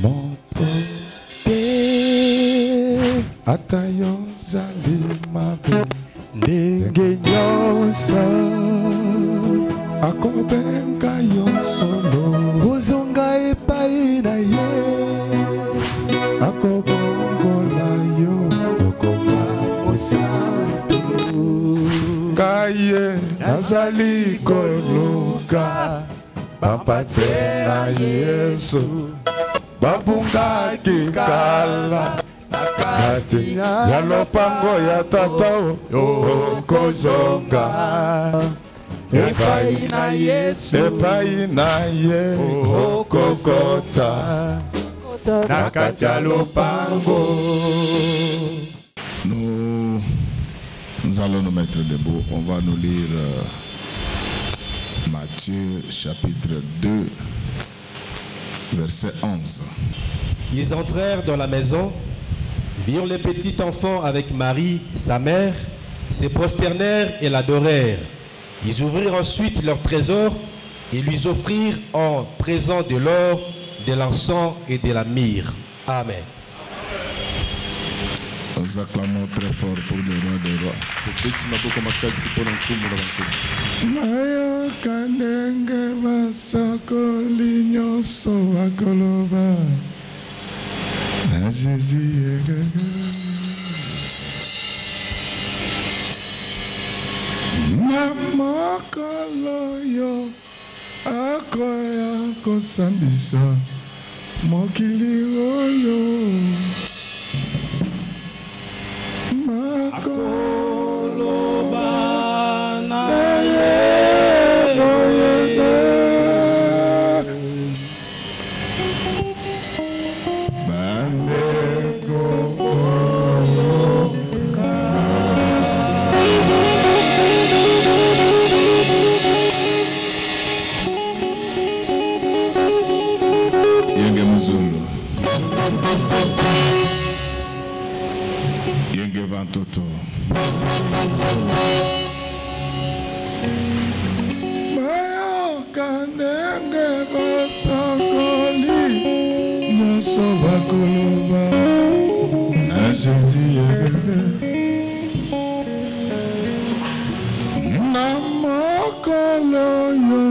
motote atayo zali mabe ndenge nyonso akobenga yo solo ozonga epai na ye akobongola yo okoma mosantu kaye nazali koluka bapate na Yesu babungaki kala kati ya lopango ya tata okozonga epai na Yesu epai na ye okokota na kati ya lopango. Nous allons nous mettre debout. On va nous lire Matthieu chapitre 2 verset 11. Ils entrèrent dans la maison, virent le petit enfant avec Marie, sa mère, se prosternèrent et l'adorèrent. Ils ouvrirent ensuite leur trésor et lui offrirent en présent de l'or, de l'encens et de la myrrhe. Amen. Nous acclamons très fort pour le roi des rois. Maya kanenge basakoli nyonso bakoloba na Jésus egege na mokolo yo akoya kosambisa mokili oyo makoloba na ye Yenge Muzulu Yenge Vantoto Mayo kandenge basakoli Nyoso bakoloba na Jésus yegege na mokolo yo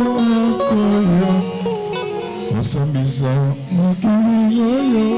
akoya Sambisa mokili oyo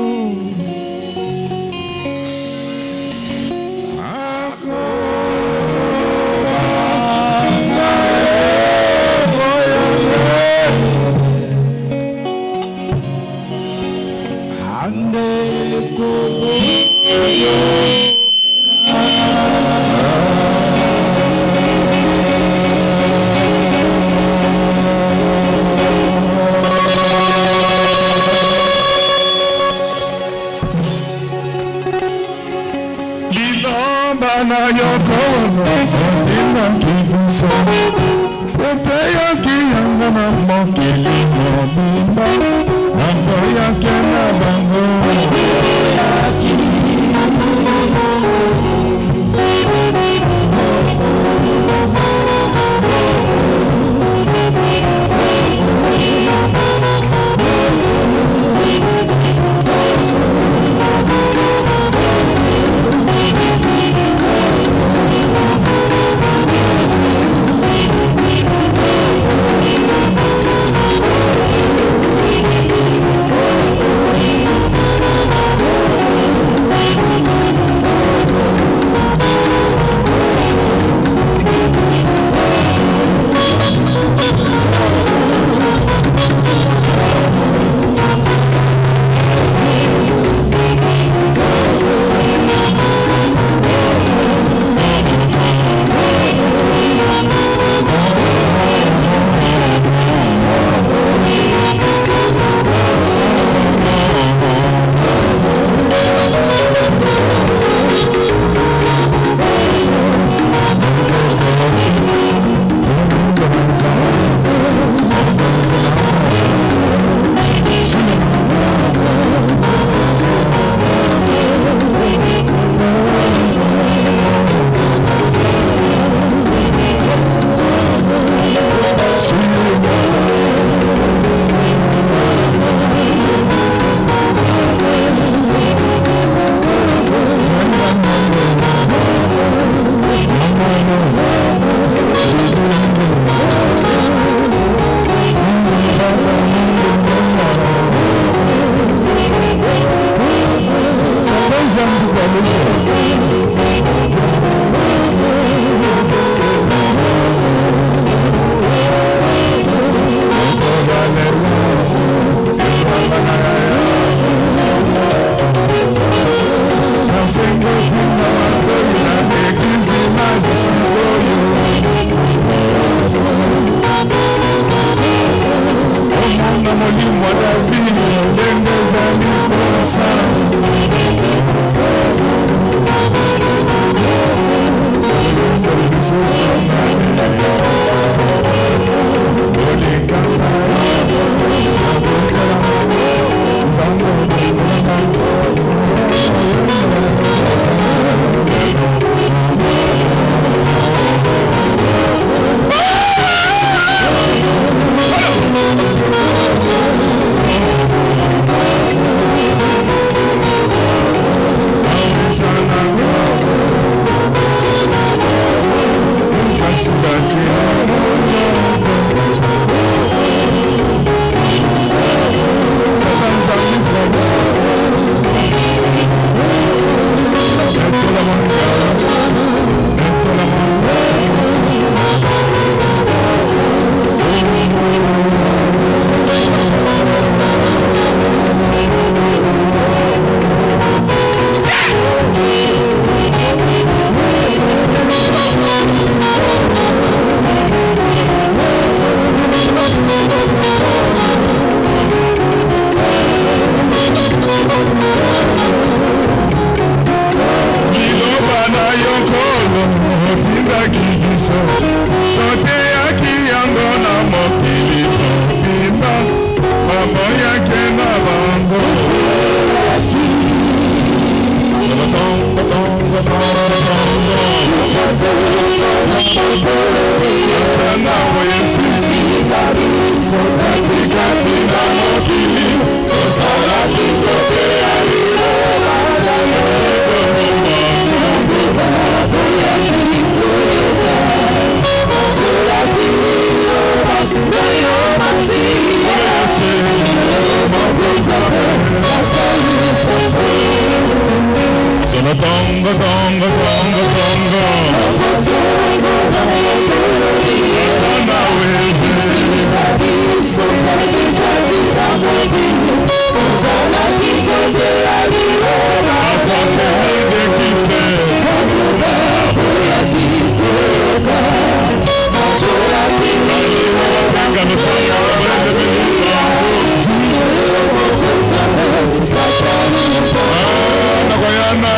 na yokono tina kibiso Pepeya kiyanga na mokili mobimba Mambo yake na bango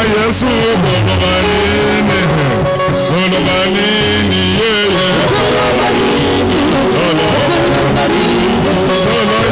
Yesu bonobanini yeye solo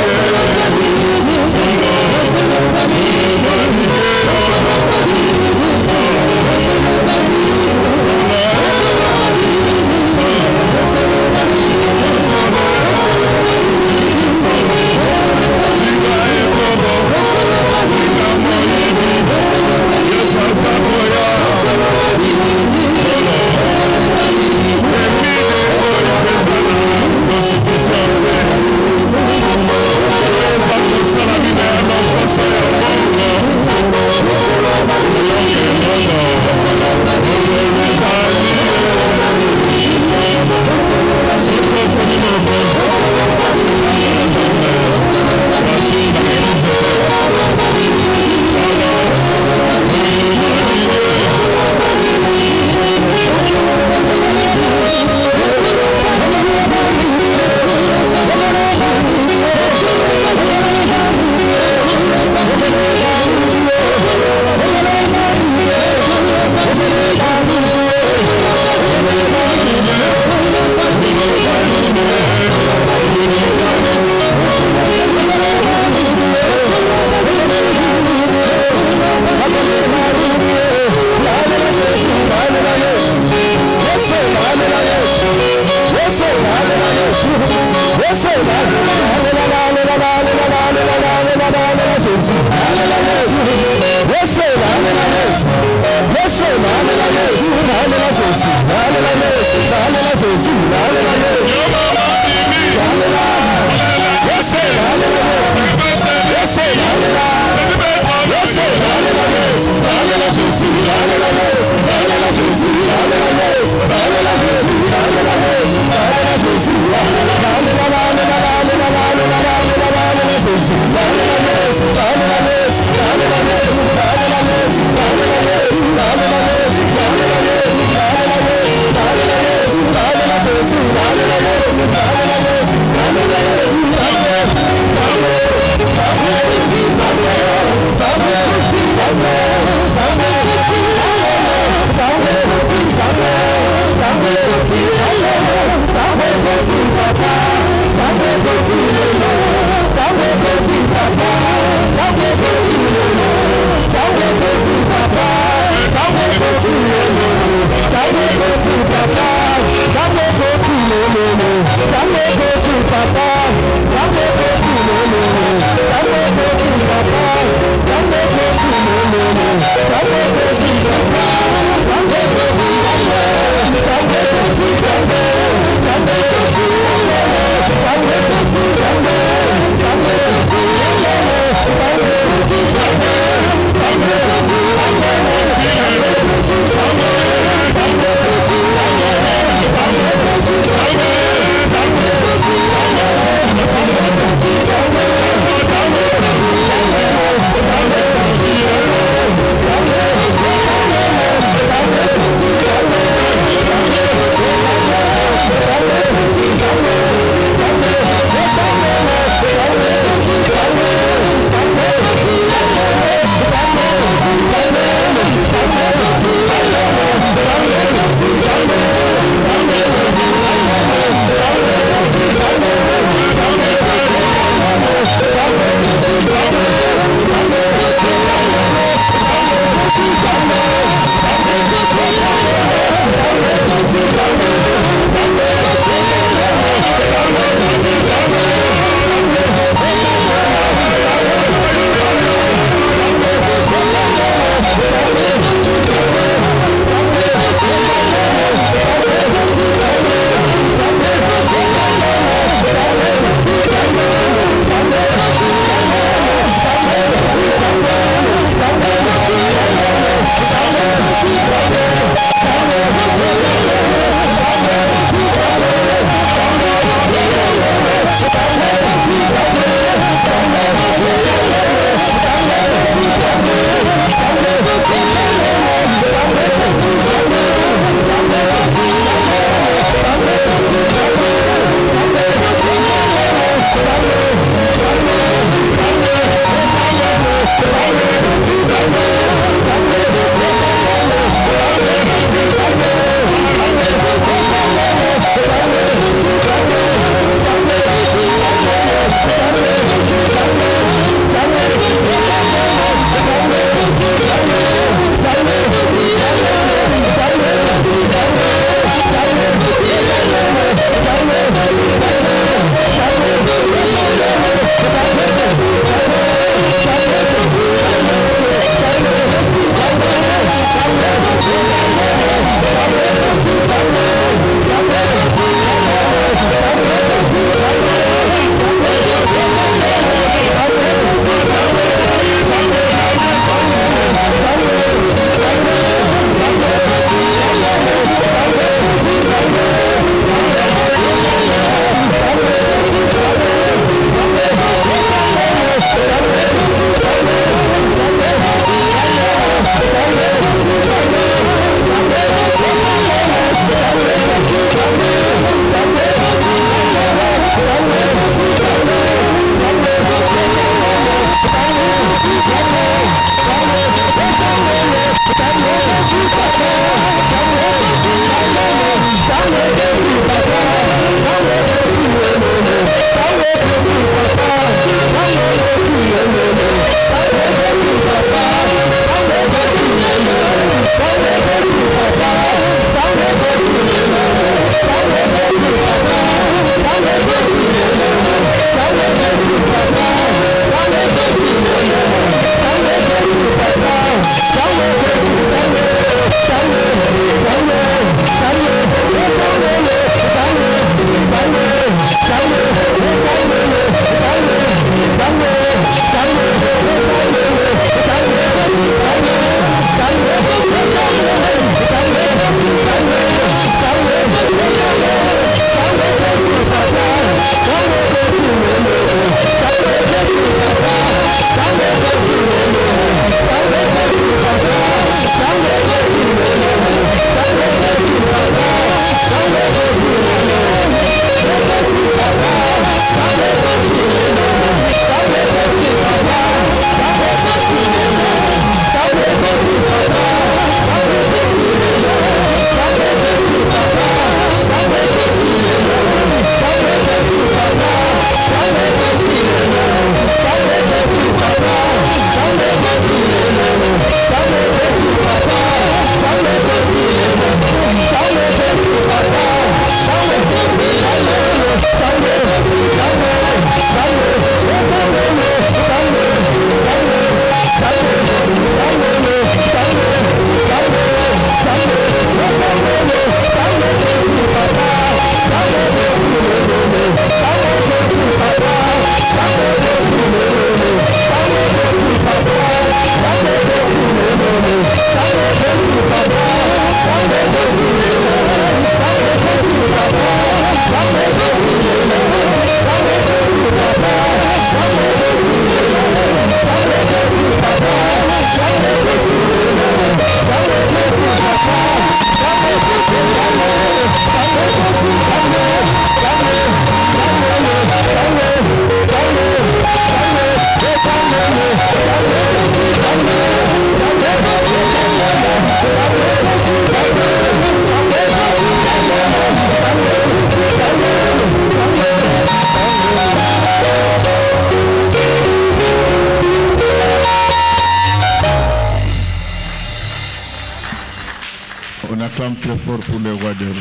On acclame très fort pour le roi des rois.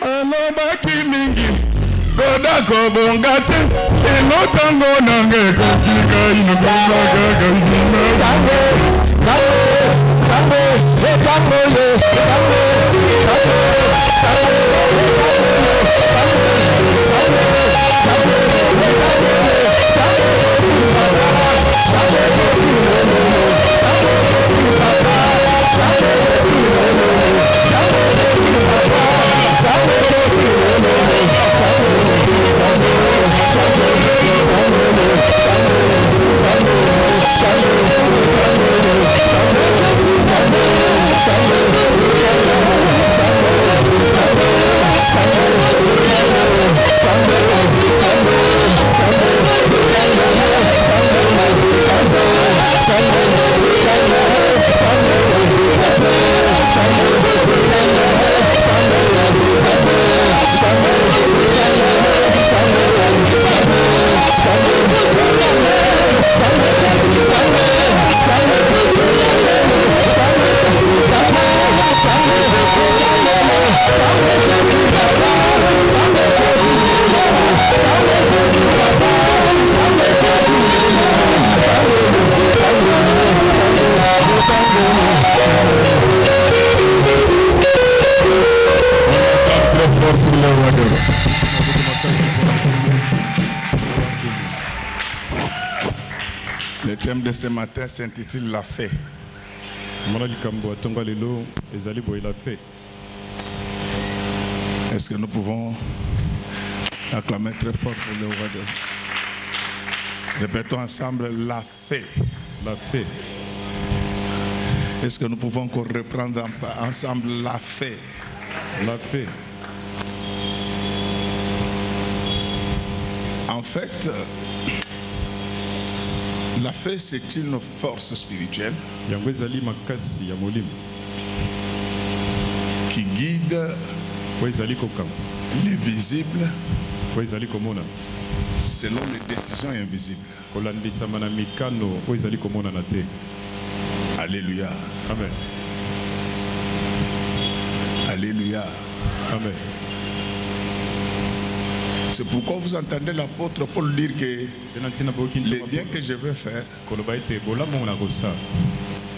Malobaki mingi Godako bongate Enotango nange Kotika inokanga gagandina Tango, tango, tango Tango, Le thème de ce matin s'intitule La fée. Est-ce que nous pouvons acclamer très fort pour le roi de... Répétons ensemble la fée. La fée. Est-ce que nous pouvons encore reprendre ensemble la fée? La fée. En fait, La foi, c'est une force spirituelle yango ezali makasi ya molimo qui guide po ezali kokamba les visibles po ezali komona selon les décisions invisibles. kolandisama na mikano po ezali komonana te. Alléluia. Amen. Alléluia. Amen. C'est pourquoi vous entendez l'apôtre Paul dire que les biens que je veux faire,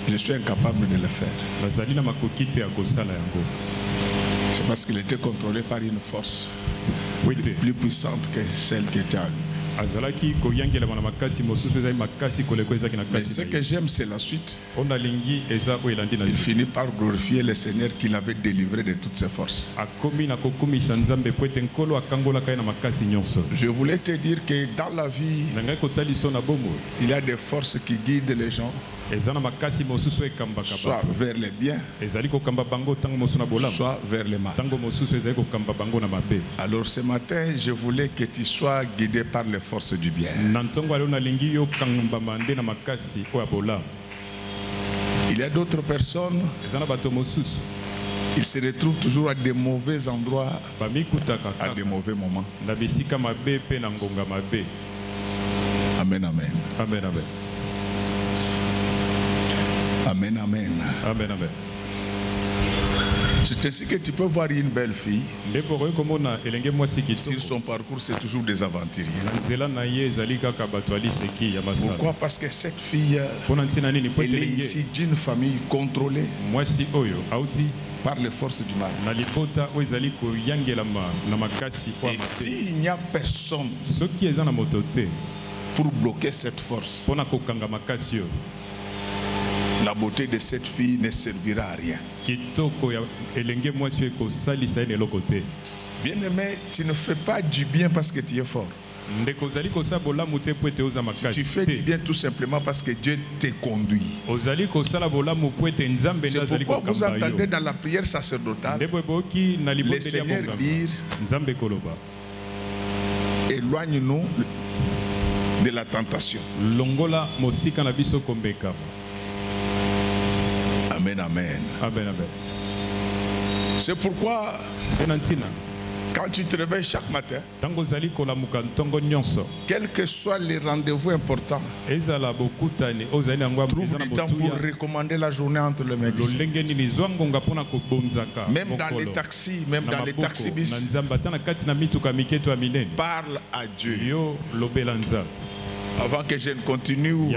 je suis incapable de le faire. C'est parce qu'il était contrôlé par une force plus puissante que celle qui était en lui. Mais ce que j'aime, c'est la suite. Il finit par glorifier le Seigneur qui l'avait délivré de toutes ses forces. Je voulais te dire que dans la vie, il y a des forces qui guident les gens, soit vers les biens, soit vers les mal. Alors ce matin, je voulais que tu sois guidé par les forces du bien. Il y a d'autres personnes, ils se retrouvent toujours à des mauvais endroits, à des mauvais moments. Amen, amen. Amen, amen. Amen, amen. Amen, amen. C'est ainsi que tu peux voir une belle fille. Sur son parcours, c'est toujours des aventuriers. Pourquoi? Parce que cette fille, elle est ici d'une famille contrôlée par les forces du mal. Et s'il n'y a personne pour bloquer cette force, la beauté de cette fille ne servira à rien. Bien-aimé, tu ne fais pas du bien parce que tu es fort. Tu fais du bien tout simplement parce que Dieu te conduit. C'est pourquoi vous entendez dans la prière sacerdotale le Seigneur dire: éloigne-nous de la tentation. Amen, amen. Amen, amen. C'est pourquoi quand tu te réveilles chaque matin, quels que soient les rendez-vous importants, trouve du temps pour recommander la journée entre les mains du Seigneur. Même dans les taxis, même dans les taxibus, parle à Dieu. Avant que je ne continue,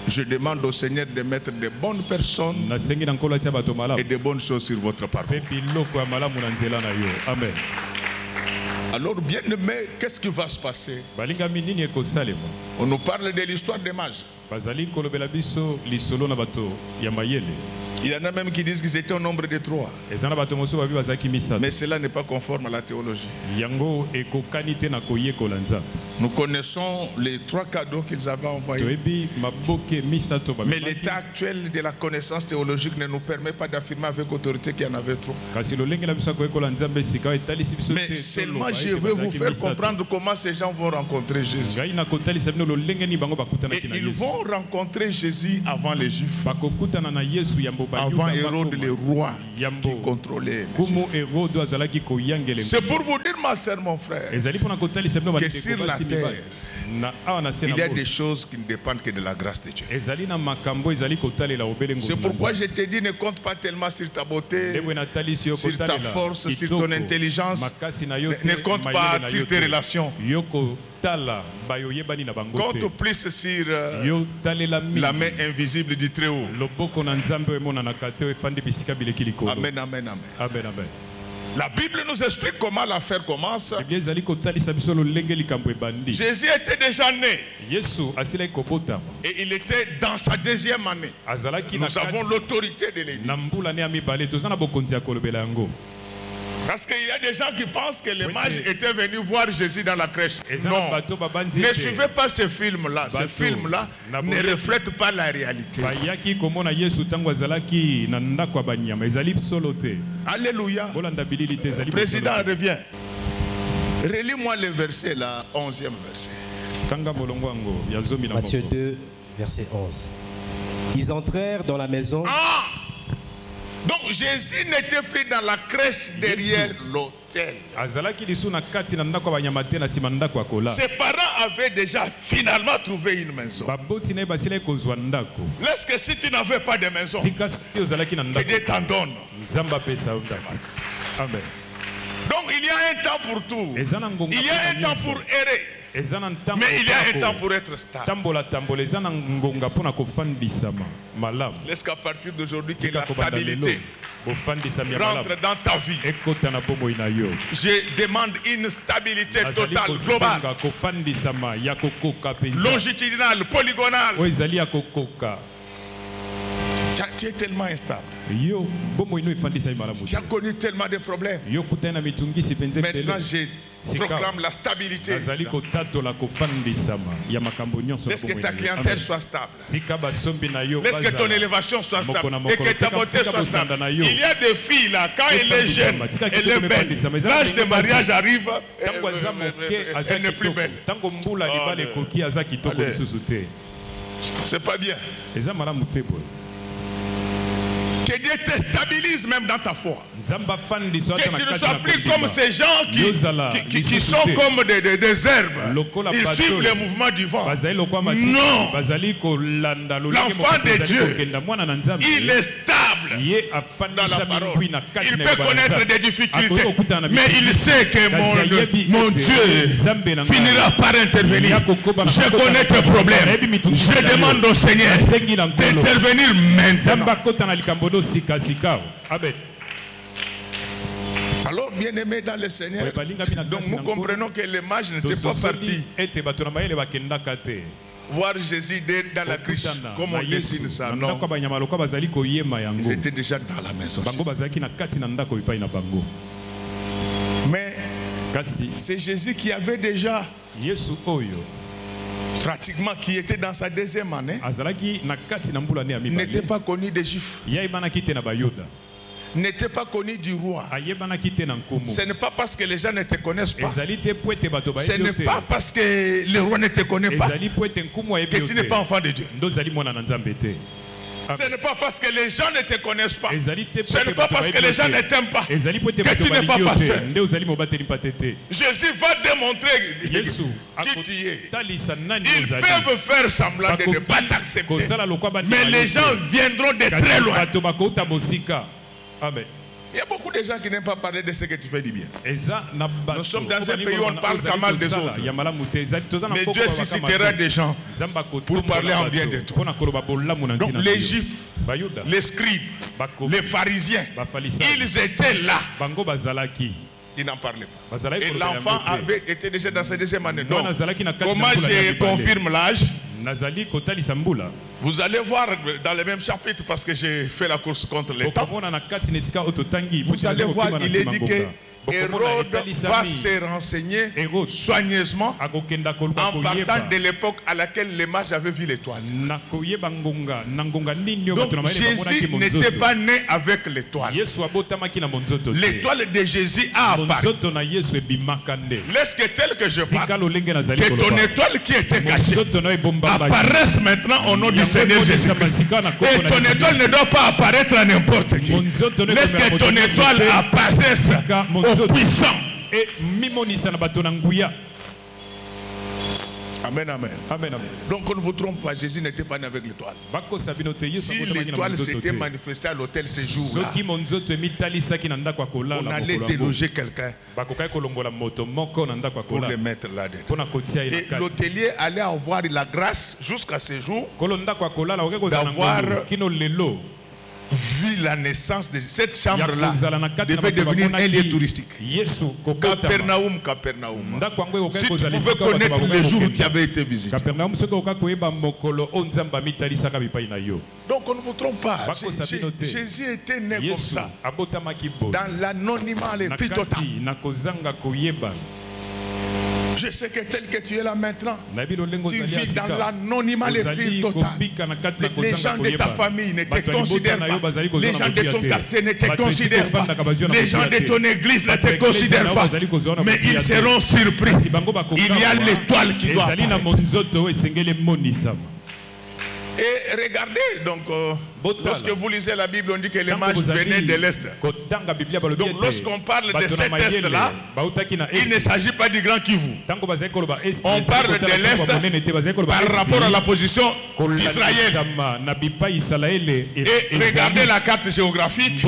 je demande au Seigneur de mettre de bonnes personnes et de bonnes choses sur votre parcours. Amen. Alors, bien aimé, qu'est-ce qui va se passer? On nous parle de l'histoire des mages. Il y en a même qui disent qu'ils étaient au nombre de 3. Mais cela n'est pas conforme à la théologie. Nous connaissons les 3 cadeaux qu'ils avaient envoyés. Mais l'état actuel de la connaissance théologique ne nous permet pas d'affirmer avec autorité qu'il y en avait trop. Mais seulement je veux vous faire comprendre comment ces gens vont rencontrer Jésus. Et ils vont rencontrer Jésus avant les Juifs. Avant Hérode le roi qui contrôlait. C'est pour vous dire, ma sœur, mon frère, que sur la terre, il y a des choses qui ne dépendent que de la grâce de Dieu. C'est pourquoi je te dis, ne compte pas tellement sur ta beauté, sur ta force, sur ton intelligence. Ne compte pas sur tes relations. Compte plus sur la main invisible du Très-Haut. Amen, amen, amen. La Bible nous explique comment l'affaire commence. Jésus était déjà né. Et il était dans sa 2e année. Nous avons l'autorité de le dire. Parce qu'il y a des gens qui pensent que les mages étaient venus voir Jésus dans la crèche. Non, ne suivez pas ce film-là. Ce film-là ne reflète pas la réalité. Alléluia. Le président revient. Relis-moi le verset, là, 11e verset. Matthieu 2, verset 11. Ils entrèrent dans la maison. Ah! Donc Jésus n'était plus dans la crèche derrière l'autel. Ses parents avaient déjà finalement trouvé une maison. Lorsque si tu n'avais pas de maison, que Dieu t'en donne. Amen. Donc il y a un temps pour tout. Il y a un temps pour errer. Mais il y a un temps pour être stable. Laisse qu'à partir d'aujourd'hui que la stabilité rentre dans ta vie. Je demande une stabilité totale, globale, longitudinale, polygonale. Tu es tellement instable. Tu as connu tellement de problèmes. Maintenant, je proclame la stabilité. Laisse que ta clientèle soit stable. Laisse que ton élévation soit stable. Et que ta beauté soit stable. Il y a des filles là, quand elle est jeune, elle est belle. L'âge de mariage arrive, elle n'est plus belle. C'est pas bien. Que Dieu te stabilise même dans ta foi. Que tu ne sois plus comme ces gens qui sont comme des herbes. Ils suivent les mouvements du vent. Non. L'enfant de Dieu, il est stable dans la parole. Il peut connaître des difficultés, mais il sait que mon Dieu finira par intervenir. Je connais tes problèmes. Je demande au Seigneur d'intervenir maintenant. Amen. Alors, bien-aimés dans le Seigneur, donc nous comprenons que les mages n'étaient pas partis voir Jésus dans la cruche, comme on dessine ça. Non. Ils étaient déjà dans la maison. Mais c'est Jésus qui avait déjà pratiquement qui était dans sa deuxième année, n'était pas connu des Juifs, n'était pas connu du roi. Ce n'est pas parce que les gens ne te connaissent pas, ce n'est pas parce que le roi ne te connaît pas que tu n'es pas enfant de Dieu. Ce n'est pas parce que les gens ne te connaissent pas, ce n'est pas parce que les gens ne t'aiment pas que tu n'es pas pasteur. Jésus va démontrer qui tu es. Ils peuvent faire semblant de ne pas t'accepter, mais les gens viendront de très loin. Amen. Il y a beaucoup de gens qui n'aiment pas parler de ce que tu fais du bien. Nous sommes dans un pays où on parle quand mal des autres. Mais Dieu suscitera des gens pour parler en bien de toi. Donc les Juifs, les scribes, les pharisiens, ils étaient là. Ils n'en parlaient pas. Et l'enfant avait été déjà dans sa deuxième année. Donc, comment je confirme l'âge? Vous allez voir dans le même chapitre, parce que j'ai fait la course contre les temps. Vous allez voir, il est dit que Hérode va se renseigner soigneusement en partant de l'époque à laquelle les mages avaient vu l'étoile. Donc Jésus n'était pas né avec l'étoile. L'étoile de Jésus a apparu. Laisse que tel que je parle, que ton étoile qui était cachée apparaisse maintenant au nom du Seigneur Jésus-Christ. Et ton étoile ne doit pas apparaître à n'importe qui. Laisse que ton étoile apparaisse puissant. Et amen, amen. Amen, amen. Donc on ne vous trompe pas, Jésus n'était pas né avec l'étoile. Si l'étoile s'était manifestée à l'hôtel ce jour-là, on allait déloger quelqu'un pour le mettre là-dedans. Et l'hôtelier allait avoir la grâce jusqu'à ce jour d'avoir vu la naissance de cette chambre-là, devait devenir un lieu touristique. Capernaum, Capernaum. Si tu pouvais connaître le jour qui avait été visité. Donc on ne vous trompe pas. Jésus était né comme ça, dans l'anonymat le plus total. Je sais que tel que tu es là maintenant, tu vis dans l'anonymat le plus total. Les gens de ta famille ne te considèrent pas. Les gens de ton quartier ne te considèrent pas. Les gens de ton église ne te considèrent pas. Mais ils seront surpris. Il y a l'étoile qui doit apparaître. Et regardez, donc, lorsque vous lisez la Bible, on dit que les mages venaient de l'Est. Donc, lorsqu'on parle de cet Est-là, il ne s'agit pas du Grand Kivu. On parle de l'Est par rapport à la position d'Israël. Et regardez la carte géographique.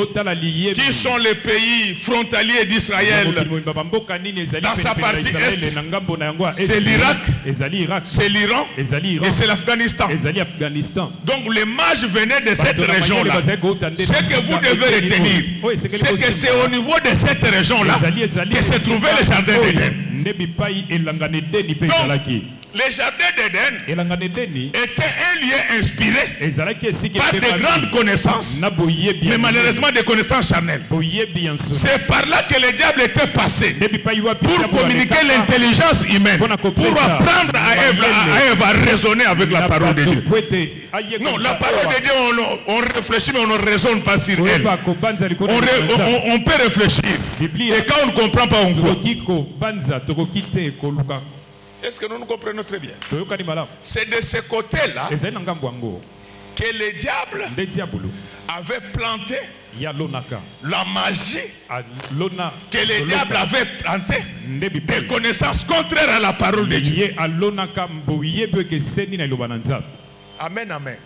Qui sont les pays frontaliers d'Israël? Dans sa partie Est, c'est l'Irak, c'est l'Iran et c'est l'Afghanistan. Donc les mages venaient de cette région-là. Ce que vous devez retenir, c'est que c'est au niveau de cette région-là que se trouvait le jardin d'Éden. Le jardin d'Éden était un lieu inspiré par de grandes connaissances, mais malheureusement des connaissances charnelles. C'est par là que le diable était passé pour communiquer l'intelligence humaine, pour apprendre à Ève à raisonner avec la parole de Dieu. Non, la parole de Dieu, on réfléchit mais on ne raisonne pas sur elle. On peut réfléchir. Et quand on ne comprend pas, on croit. Est-ce que nous nous comprenons très bien? C'est de ce côté-là que le diable avait planté la magie, que le diable avait planté des connaissances contraires à la parole de Dieu. Amen, amen.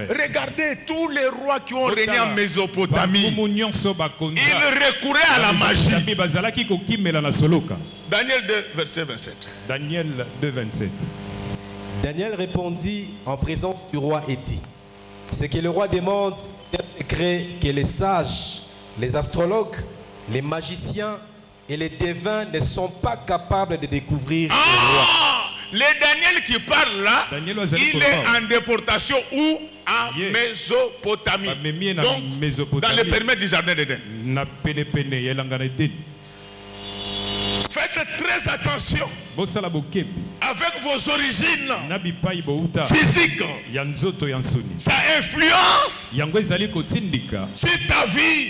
Regardez tous les rois qui ont régné en Mésopotamie. Ils recouraient à la magie. Daniel 2, verset 27. Daniel 2, 27. Daniel répondit en présence du roi et dit: ce que le roi demande est un secret que les sages, les astrologues, les magiciens et les devins ne sont pas capables de découvrir. Le Daniel qui parle là, il est en déportation ou en Mésopotamie. Donc, dans le périmètre du jardin d'Éden. Faites très attention avec vos origines physiques. Ça influence sur ta vie.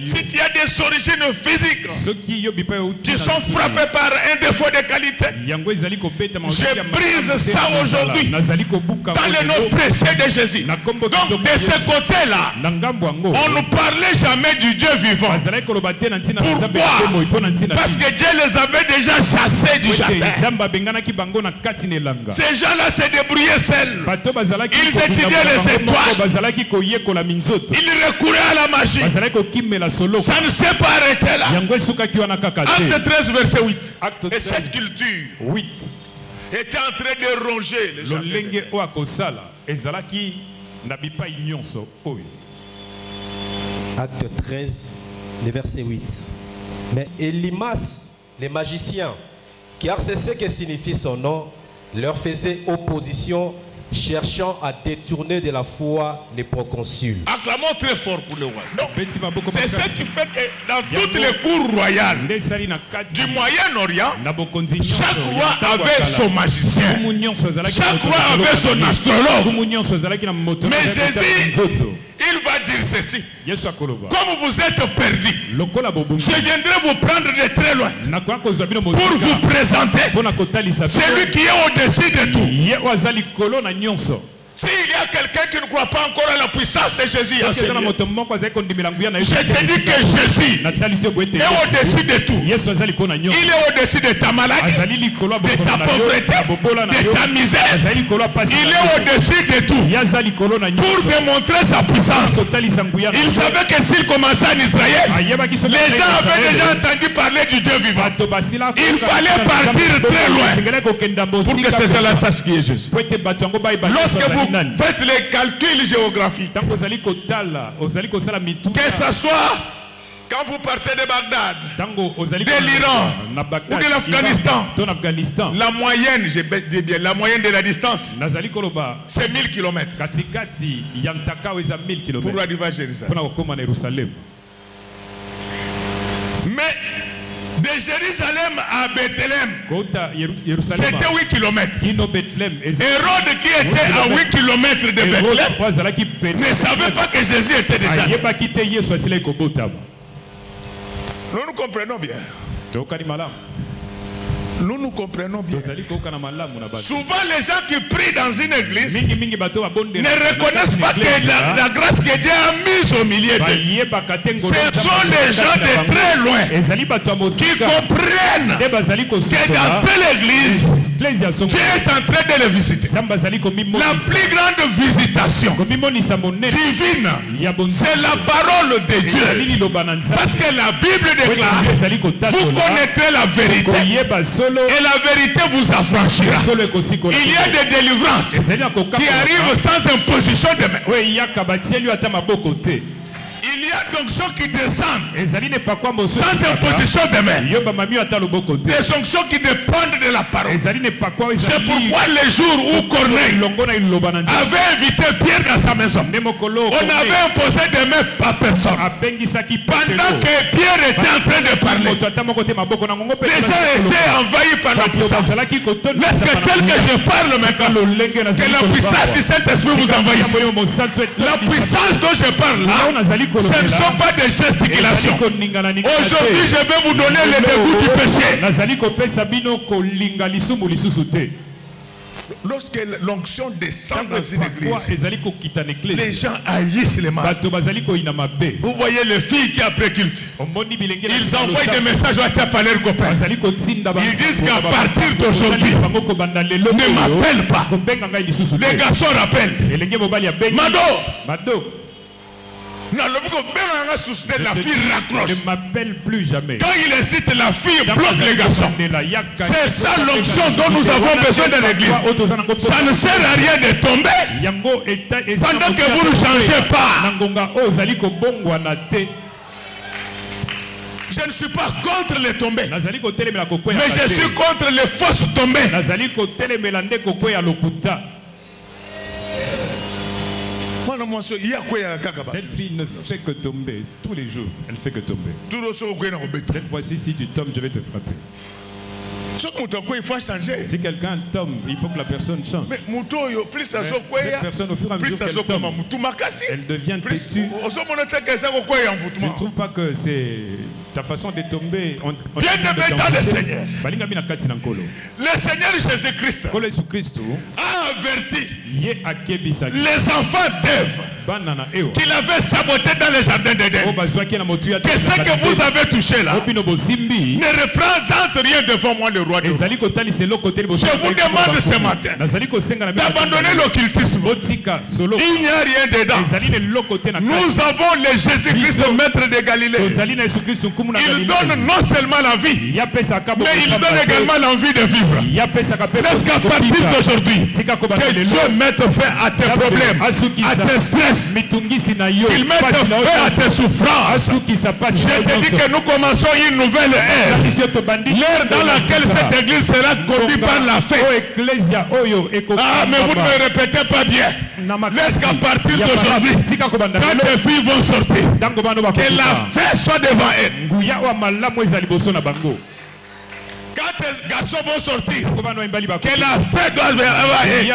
Si tu as des origines physiques qui sont frappées par un défaut de qualité, je brise ça aujourd'hui dans le nom précieux de Jésus. Donc de ce côté-là, on ne parlait jamais du Dieu vivant. Pourquoi? Parce que Dieu les avait déjà chassés du jardin. Ces gens-là se débrouillaient seuls. Ils étudiaient les étoiles. Ils recouraient à la magie. Ça ne s'est pas arrêté là. Acte 13 verset 8. Et cette culture était en train de ronger les gens. Acte 13, le verset 8. Mais Elimas, les magiciens, car c'est ce que signifie son nom, leur faisait opposition, cherchant à détourner de la foi les proconsuls. Acclamons très fort pour le roi. C'est ce qui fait que dans toutes les cours royales du Moyen-Orient, chaque roi avait son magicien, chaque roi avait son astrologue. Mais Jésus, il va dire ceci: comme vous êtes perdus, je viendrai vous prendre de très loin pour vous présenter celui qui est au-dessus de tout. S'il y a quelqu'un qui ne croit pas encore à la puissance de Jésus, je te dis que Jésus est au-dessus de tout. Il est au-dessus de ta maladie, de ta pauvreté, de ta misère. Il est au-dessus de tout pour démontrer sa puissance. Il savait que s'il commençait en Israël, les gens avaient déjà entendu parler du Dieu vivant. Il fallait partir très loin pour que ces gens-là sachent qui est Jésus. Lorsque vous faites les calculs géographiques, que ce soit quand vous partez de Bagdad, de l'Iran ou de l'Afghanistan, la moyenne, je dis bien, la moyenne de la distance, c'est 1000 km pour arriver à Jérusalem. Mais de Jérusalem à Bethléem, c'était 8 km. Hérode qui était à 8 km de Bethléem ne savait pas que Jésus était déjà là. Nous comprenons bien. Nous comprenons bien. Souvent les gens qui prient dans une église ne reconnaissent pas que la grâce que Dieu a mise au milieu d'eux. Ce sont les gens de très loin qui comprennent que dans telle église, Dieu est en train de les visiter. La plus grande visitation divine, c'est la parole de Dieu. Parce que la Bible déclare, vous connaîtrez la vérité et la vérité vous affranchira. Il y a des délivrances qui arrivent sans imposition de main. Il y a donc ceux qui descendent sans imposition de main. Des sanctions qui dépendent de la parole. C'est pourquoi les jours où Corneille avait invité Pierre dans sa maison, on avait imposé des mains à personne. Pendant que Pierre était en train de parler, les gens étaient envahis par la puissance. Est-ce que tel que je parle maintenant, que la puissance du Saint-Esprit vous envahisse? La puissance dont je parle là, ce ne sont pas des gesticulations. Aujourd'hui, je vais vous donner le dégoût du péché. Lorsque l'onction descend dans une église, les gens haïssent les malades. Vous voyez les filles qui après culte, ils envoient des messages WhatsApp à leurs copains. Ils disent qu'à partir d'aujourd'hui, ne m'appelle pas. Les garçons rappellent. Mado. Non, la fille raccroche. Ne m'appelle plus jamais. Quand il incite la fille, bloque les garçons. C'est ça l'onction dont nous avons besoin de l'église. Ça ne sert à rien de tomber pendant que vous ne changez pas. Je ne suis pas contre les tombées, mais je suis contre les fausses tombées. Cette fille ne fait que tomber tous les jours. Elle fait que tomber. Cette fois-ci, si tu tombes, je vais te frapper. Il faut changer. Si quelqu'un tombe, il faut que la personne change. Mais cette personne, au fur et à mesure qu'elle tombe, elle devient têtue. Tu ne trouves pas que c'est ta façon de tomber? Bien aimé dans le Seigneur. Le Seigneur Jésus-Christ a averti les enfants d'Ève qu'il avait saboté dans le jardin d'Éden. Que ce que vous avez touché là ne représente rien devant moi, le roi de roi. Je vous demande ce matin d'abandonner l'occultisme. Il n'y a rien dedans. Nous avons le Jésus-Christ, maître de Galilée. Il donne non seulement la vie, mais il donne également l'envie de vivre. Est-ce qu'à partir d'aujourd'hui, que Dieu mette fin à tes problèmes, à tes stress, qu'il mette fin à tes souffrances? Je te dis que nous commençons une nouvelle ère. L'ère dans laquelle cette église sera conduite par la fête. Ah, mais vous ne me répétez pas bien. Laisse qu'à partir d'aujourd'hui, quand les filles vont sortir, que la fête soit devant elles. Quand les garçons vont sortir, que la fête doit devant elles.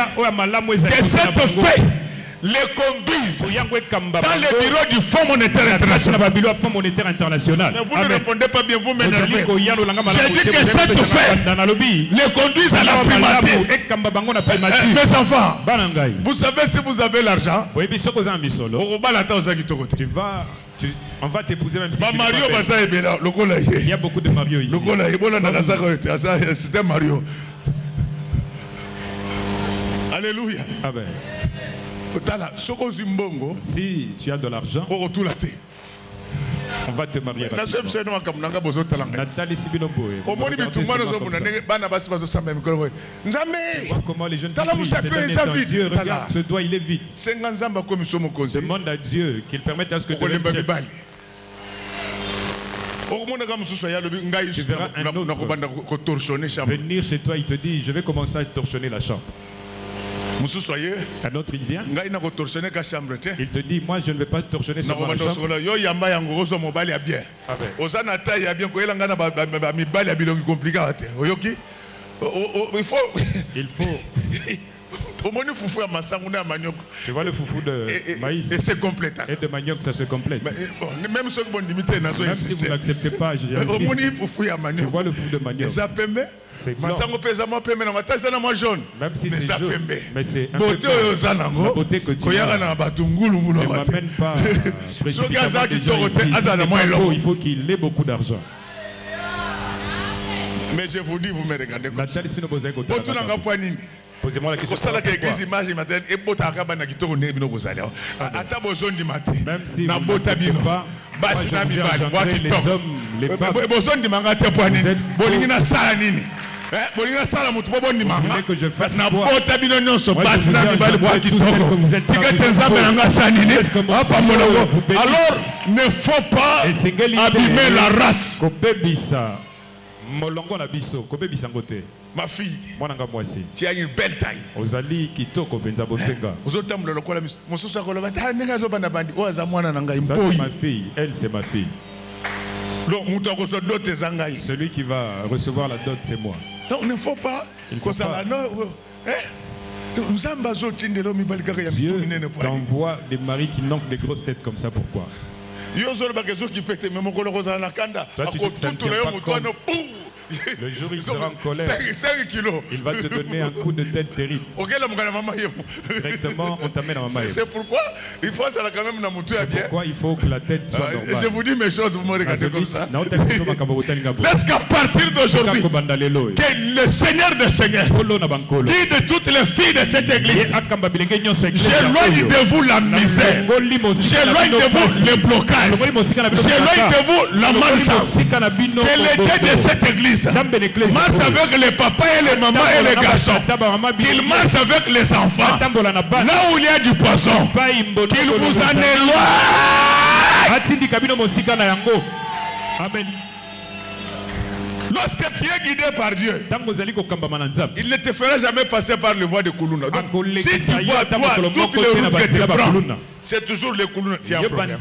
Que cette fête les conduise dans le bureau du Fonds monétaire international. Mais vous ne répondez pas bien, vous m'énervez. J'ai dit que cette fête les conduise à la primature. Mes enfants, vous savez, si vous avez l'argent, on va t'épouser même si tu il y a beaucoup de Mario ici. C'était Mario. Alléluia. Amen. Si tu as de l'argent, on va te marier rapidement. Vois comment les jeunes filles crient, Dieu, regarde, ce doigt il est vide. Demande à Dieu qu'il permette à ce que tu l'aimes. Tu verras un autre venir chez toi, il te dit, je vais commencer à torchonner la chambre. Un autre, il vient. Il te dit, moi je ne vais pas torsionner sur ma chambre. Il faut. Tu vois le foufou de maïs et c'est complète. Et de manioc, ça se complète. Même si vous n'acceptez pas, je tu vois le foufou de manioc. C'est blanc. Même si c'est jaune, mais c'est un peu la beauté que tu as. Ne m'amène pas précipitamment ici. Il faut qu'il ait beaucoup d'argent. Mais je vous dis, vous me regardez comme ça. Posez-moi la question. Même si vous n'acceptez pas, moi je vous ai engendré les hommes, les femmes. Vous voulez que je fasse quoi? Alors, ne faut pas abîmer la race. Ma fille, tu as une belle taille. Ça c'est ma fille, elle c'est ma fille. Celui qui va recevoir la dot c'est moi. Donc il ne faut pas. Dieu t'envoie des maris qui n'ont que des grosses têtes comme ça, pourquoi? Toi, tu dis que ça ne tient pas compte. Le jour où il sera en colère, 5 kilos. Il va te donner un coup de tête terrible. Directement, on t'amène à maman. C'est pourquoi il faut ça quand même pourquoi il faut que la tête soit normale. Je vous dis mes choses, vous me regardez comme ça. Laisse qu'à partir d'aujourd'hui, que le Seigneur des Seigneurs dit de toutes les filles de cette église, j'éloigne de vous la misère, j'éloigne de vous les blocages, j'éloigne de vous la malchance. Que les dieux de cette église marche avec les papas et les mamans et les garçons, qu'il marche avec les enfants, là où il y a du poisson, qu'il vous en éloigne. Amen. Lorsque tu es guidé par Dieu, il ne te fera jamais passer par les voies de Kuluna. Donc, si tu vois toi, toutes les routes que tu prends, c'est toujours les Kuluna qui ont un problème.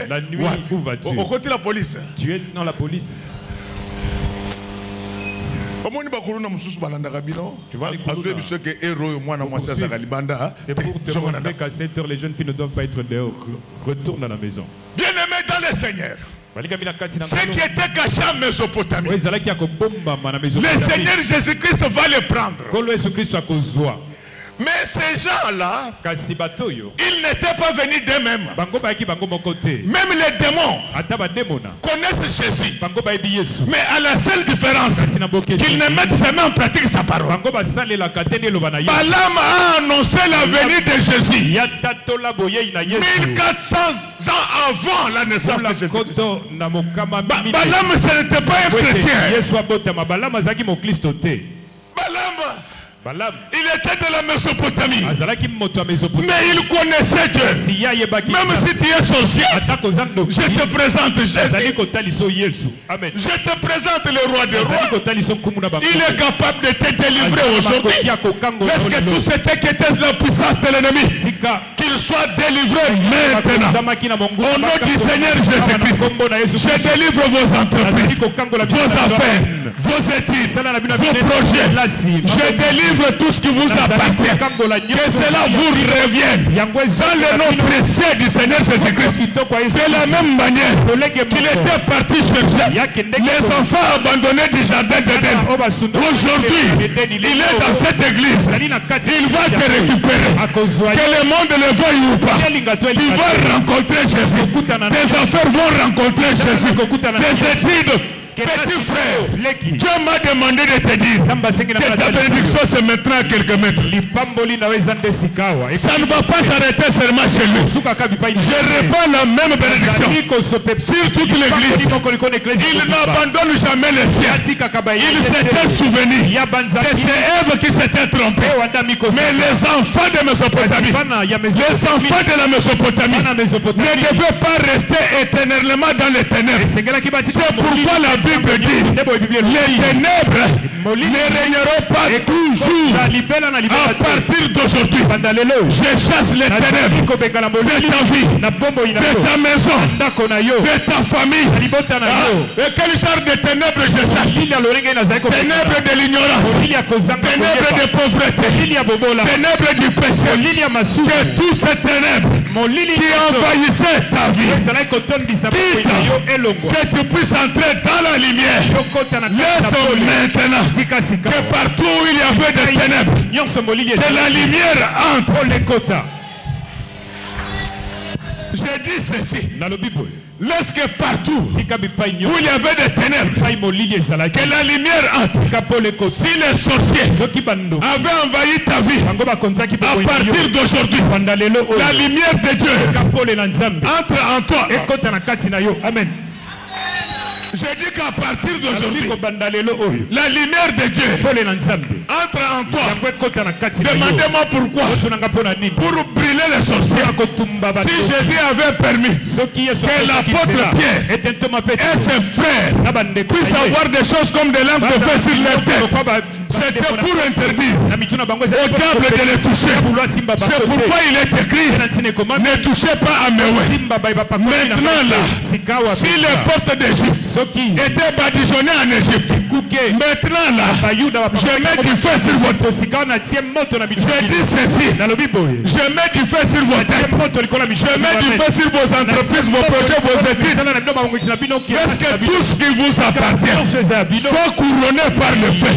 La nuit, où vas-tu? Au côté de la police. Tu es dans la police. Tu vois les c'est pour te montrer qu'à 7 heures les jeunes filles ne doivent pas être dehors. Retourne à la maison. Bien-aimé dans le Seigneur, ce qui était caché en Mésopotamie, le Seigneur Jésus-Christ va les prendre. Mais ces gens-là, ils n'étaient pas venus d'eux-mêmes. Même les démons connaissent Jésus. Mais à la seule différence, qu'ils ne mettent jamais en pratique sa parole. Balaam a annoncé la venue de Jésus 1400 ans avant la naissance de Jésus. Balaam, ce n'était pas un chrétien. Balaam, il était de la Mésopotamie, mais il connaissait Dieu. Même si tu es sorcier, je te présente Jésus. Je te présente le roi des rois. Il est capable de te délivrer aujourd'hui. Laisse que tout ce qui était la puissance de l'ennemi, qu'il soit délivré maintenant. Au nom du Seigneur Jésus-Christ, je délivre vos entreprises, vos affaires, vos études, vos projets. Je délivre tout ce qui vous appartient, que cela vous revienne dans le nom précieux du Seigneur Jésus-Christ. De la même manière qu'il était parti chercher les enfants abandonnés du jardin d'Éden, aujourd'hui il est dans cette église. Il va te récupérer, que le monde le veuille ou pas. Tu vas rencontrer Jésus, tes affaires vont rencontrer Jésus, tes études. Petit frère, Dieu m'a demandé de te dire que ta bénédiction se mettra à quelques mètres. Ça ne va pas s'arrêter seulement chez lui. Je répands la même bénédiction sur toute l'église. Il n'abandonne jamais les siens. Il s'était souvenu que c'est Ève qui s'était trompée. Mais les enfants de Mésopotamie, les enfants de la Mésopotamie ne devaient pas rester éternellement dans les ténèbres. C'est pourquoi la Bible dit, les ténèbres ne régneront pas toujours. À partir d'aujourd'hui, je chasse les ténèbres de ta vie, de ta maison, de ta famille. Et quel genre de ténèbres je chasse? Ténèbres de l'ignorance, ténèbres de pauvreté, ténèbres du péché, que tous ces ténèbres qui envahissaient ta vie, que tu puisses entrer dans la lumière. Laisse maintenant que partout où il y avait des ténèbres, que la lumière entre. J'ai dit ceci. Lorsque partout où il y avait des ténèbres, que la lumière entre. Si les sorciers avaient envahi ta vie, à partir d'aujourd'hui, la lumière de Dieu entre en toi. Amen. J'ai dit qu'à partir d'aujourd'hui, la lumière de Dieu entre en toi. Demandez-moi pourquoi. Pour brûler les sorciers. Si Jésus avait permis que l'apôtre Pierre et ses frères puissent avoir des choses comme des lampes de feu sur leur tête, c'était pour interdire au diable de les toucher. C'est pourquoi il est écrit, ne touchez pas à mes ouais. Maintenant là, si les portes d'Égypte étaient badigeonnées en Égypte, maintenant là, je mets du feu sur votre tête. Je dis ceci, je mets du feu sur vos têtes. Je mets du feu sur vos entreprises, vos projets, vos études. Parce que tout ce qui vous appartient soit couronné par le feu.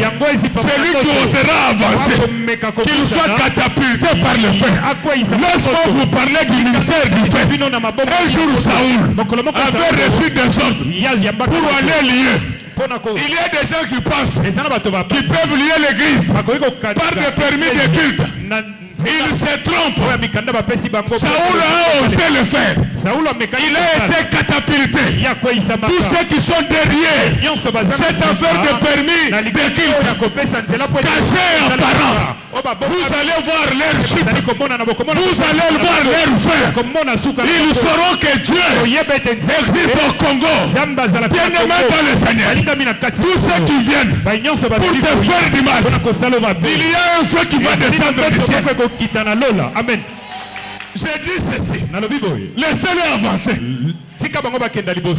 Celui qui osera avancer, qu'il soit catapulté par le feu. Lorsqu'on vous parlait du ministère du feu, un jour Saoul avait reçu des ordres pour aller lier. Il y a des gens qui pensent qu'ils peuvent lier l'église par des permis de culte. Il se trompe. Saoul a osé le faire. Il a été catapulté. Tous ceux qui sont derrière cette affaire de permis de culte, cachés et apparents, vous allez voir leur chute. Vous allez voir leur fin. Ils sauront que Dieu existe au Congo. Bien-aimés dans le Seigneur, tous ceux qui viennent pour te faire du mal, il y a un feu qui va descendre du ciel. Amen. J'ai dit ceci. Laissez-les avancer.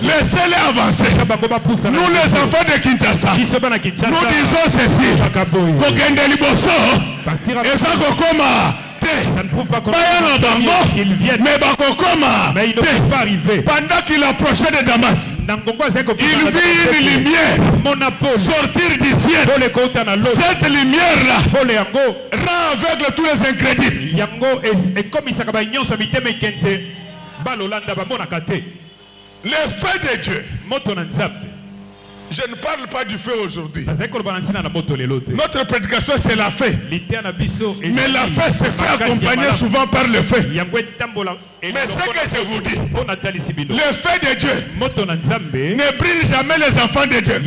Laissez-les avancer. Nous les enfants de Kinshasa, nous disons ceci. Ça ne prouve pas qu'ils viennent. Mais il ne peut pas arriver. Pendant qu'il approchait de Damas, il vit une lumière sortir du ciel. Cette lumière-là rend aveugle tous les incrédules. Le feu de Dieu. Je ne parle pas du feu aujourd'hui. Notre prédication c'est la feu. Mais la feu se fait accompagner souvent par le feu. Mais ce que je vous dis, le feu de Dieu ne brille jamais les enfants de Dieu.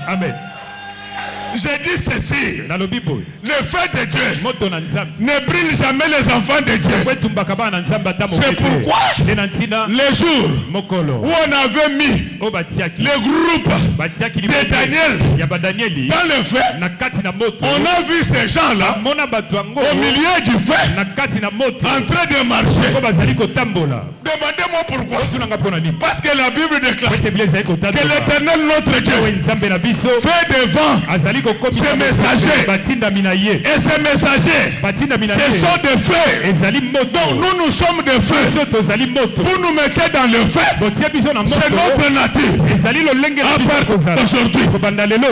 Amen. J'ai dit ceci. Le feu de Dieu ne brille jamais les enfants de Dieu. C'est pourquoi les jours où on avait mis le groupe de Daniel dans le feu, on a vu ces gens-là au milieu du feu en train de marcher. Demandez-moi pourquoi. Parce que la Bible déclare que l'Éternel notre Dieu fait devant ces messagers. Et ces messagers, ce sont des feux. Donc nous sommes des feux. Vous nous mettez dans le feu. C'est notre nature. À partir d'aujourd'hui.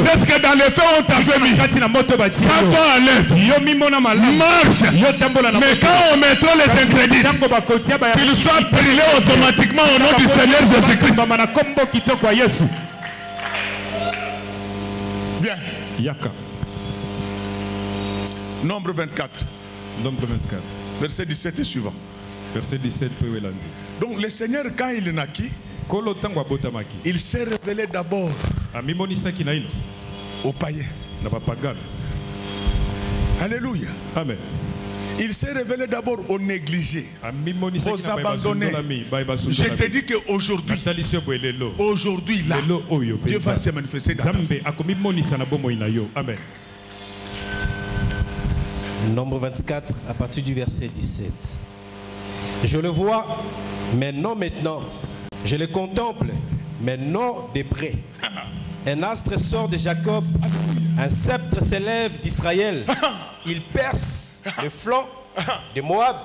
Parce que dans le feu on t'a fait mis. Sans toi à l'aise. Marche. Mais quand on mettra les ingrédients, qu'ils soient brûlés automatiquement au nom du Seigneur Jésus-Christ. Viens. Yaka. Nombre 24. Nombre 24. Verset 17 et suivant. Verset 17. Donc le Seigneur, quand il naquit, il s'est révélé d'abord aux païens. Alléluia. Amen. Il s'est révélé d'abord aux négligés, aux abandonnés. Je te dis qu'aujourd'hui, là, Dieu va se manifester dans ta vie. Amen. Nombre 24, à partir du verset 17. Je le vois, mais non maintenant. Je le contemple, mais non de près. Un astre sort de Jacob, un sceptre s'élève d'Israël. Il perce le flanc de Moab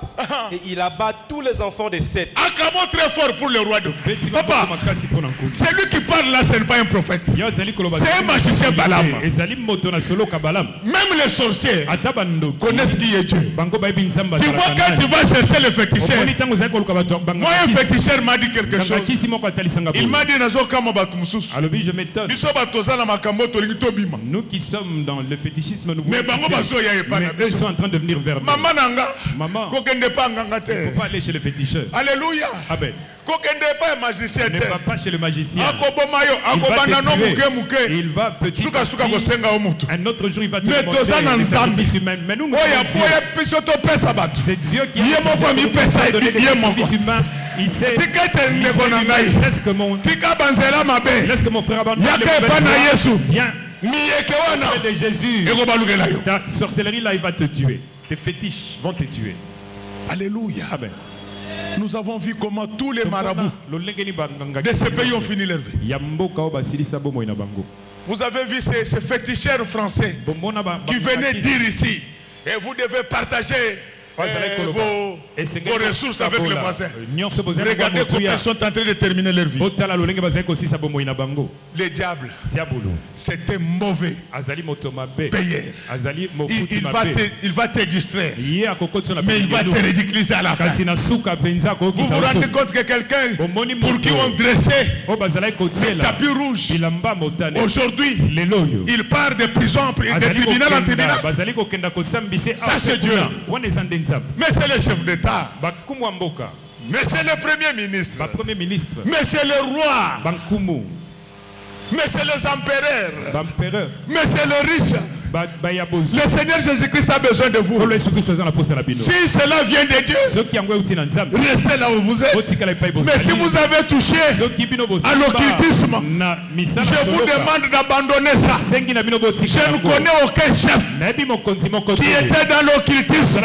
et il abat tous les enfants de Seth. Acclamons très fort pour le roi de Papa. C'est lui qui parle là, ce n'est pas un prophète. C'est un magicien Balaam. Même les sorciers connaissent qui est Dieu. Tu vois, quand tu vas chercher le féticheur, moi un féticheur m'a dit quelque chose. Il m'a dit je m'étonne. Nous qui sommes dans le fétichisme, nous voulons mais eux sont en train de venir vers nous. Maman, il ne faut pas aller chez le féticheur. Alléluia. Amen. Ne va pas chez le magicien. Il va petit à petit. Un autre jour, il va te demander des sacrifices humains. Mais nous, c'est Dieu qui a donné des sacrifices humains. Il sait. Laisse que mon frère abandonne. Viens. De Jésus. Ta sorcellerie là, il va te tuer. Tes fétiches vont te tuer. Alléluia. Amen. Nous avons vu comment tous les marabouts de ces pays ont fini leur vie. Vous avez vu ces féticheurs français qui venaient dire ici, et vous devez partager vos ressources avec les voisins. Regardez comment ils sont en train de terminer leur vie. Le diable, c'était mauvais payeur. Il va te distraire, mais il va te ridiculiser à la fin. Vous vous rendez compte que quelqu'un pour qui on dressait le tapis rouge, aujourd'hui, il part de prison de tribunal en tribunal. Ça c'est Dieu. Mais c'est le chef d'État. Mais c'est le premier ministre. Mais c'est le roi. Mais c'est les empereurs. Mais c'est le riche. Le Seigneur Jésus-Christ a besoin de vous. Si cela vient de Dieu, restez là où vous êtes. Mais si vous avez touché à l'occultisme, je vous demande d'abandonner ça. Je ne connais aucun chef qui était dans l'occultisme,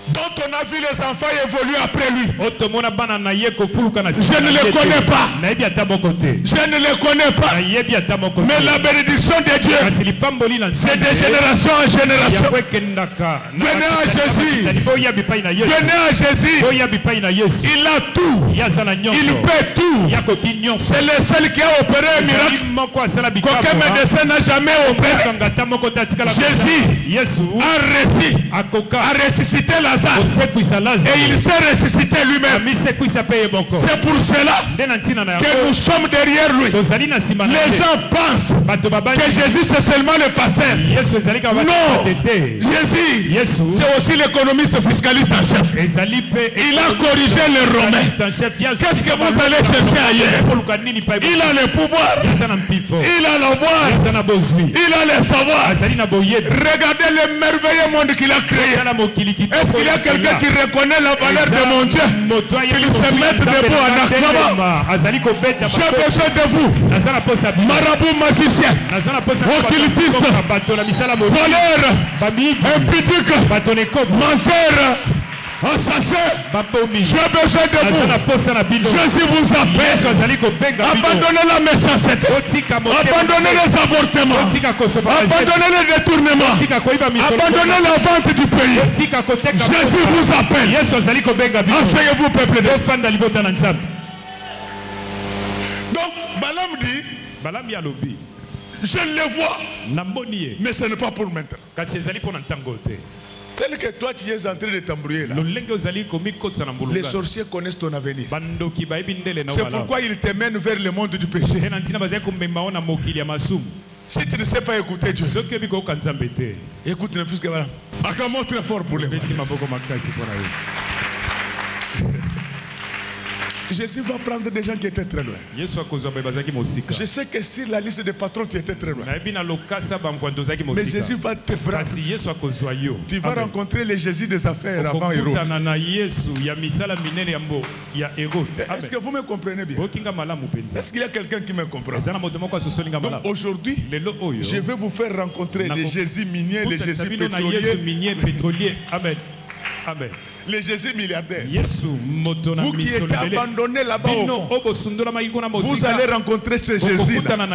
dont on a vu les enfants évoluer après lui. Je ne les connais pas. Je ne les connais pas. Mais la bénédiction de Dieu, c'est de génération en génération. Venez à Jésus. Venez à Jésus. Il a tout. Il peut tout. C'est le seul qui a opéré un miracle qu'aucun médecin n'a jamais opéré. Jésus a ressuscité Lazare. Et il s'est ressuscité lui-même. C'est pour cela que nous sommes derrière lui. Les gens pensent que Jésus c'est seulement le pasteur. Non, Jésus c'est aussi l'économiste fiscaliste en chef. Il a corrigé les Romains. Qu'est-ce que vous allez chercher ailleurs? Il a le pouvoir, il a la voix, il a le savoir. Regardez le merveilleux monde qu'il a créé. Est-ce qu'il y a quelqu'un qui reconnaît la valeur de mon Dieu, qu'il se mette debout en Akbaba? J'ai besoin de vous, marabout magicien, occultiste, voleur, impudique, menteur, assassin. J'ai besoin de vous. Jésus vous appelle. Abandonnez la méchanceté. Abandonnez les avortements. Abandonnez les détournements. Abandonnez la vente du pays. Jésus vous appelle. Asseyez-vous, peuple de Dieu. Donc, Balaam dit, je le vois, mais ce n'est pas pour maintenant. Tel que toi tu es en train de t'embrouiller là. Les sorciers connaissent ton avenir. C'est pourquoi ils te mènent vers le monde du péché. Si tu ne sais pas écouter Dieu, écoute le fils que voilà. Acclamons très fort pour les. Jésus va prendre des gens qui étaient très loin. Je sais que sur la liste des patrons, tu étais très loin. Mais Jésus va te prendre. Tu vas rencontrer les Jésus des affaires avant Hérode. Est-ce que vous me comprenez bien? Est-ce qu'il y a quelqu'un qui me comprend? Donc aujourd'hui, je vais vous faire rencontrer les Jésus miniers, les Jésus pétroliers. Amen. Amen. Les Jésus milliardaires. Vous qui êtes abandonnés là-bas au fond, vous allez rencontrer ces Jésus-là.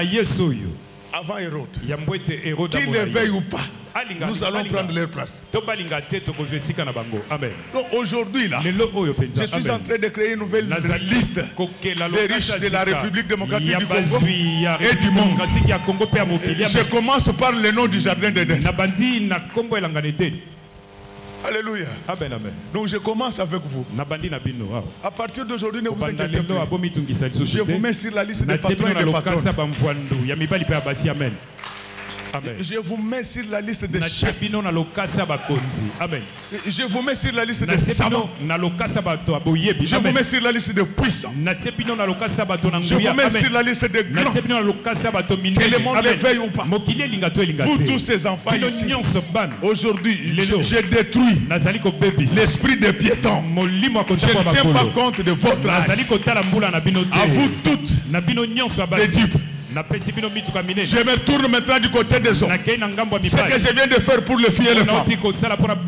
Avant Hérode. Qu'ils le veuillent ou pas, nous allons prendre leur place. Donc aujourd'hui là, je suis en train de créer une nouvelle liste des riches de la République démocratique du Congo et du monde. Je commence par le nom du jardin d'Éden. Alléluia. Amen, amen. Donc je commence avec vous. À partir d'aujourd'hui, ne vous inquiétez pas. Je vous mets sur la liste des patrons et des patronnes. Je vous mets sur la liste des chefs. Amen. Je vous mets sur la liste des savants. Je vous mets sur la liste des puissants. Je vous mets sur la liste des grands. Que le monde les veuille ou pas. Vous tous ces enfants ici, aujourd'hui, j'ai détruit l'esprit des piétons. Je ne tiens pas compte de votre âge. À vous toutes, des dupes. Je me tourne maintenant du côté des hommes. Ce que je viens de faire pour les filles et les femmes,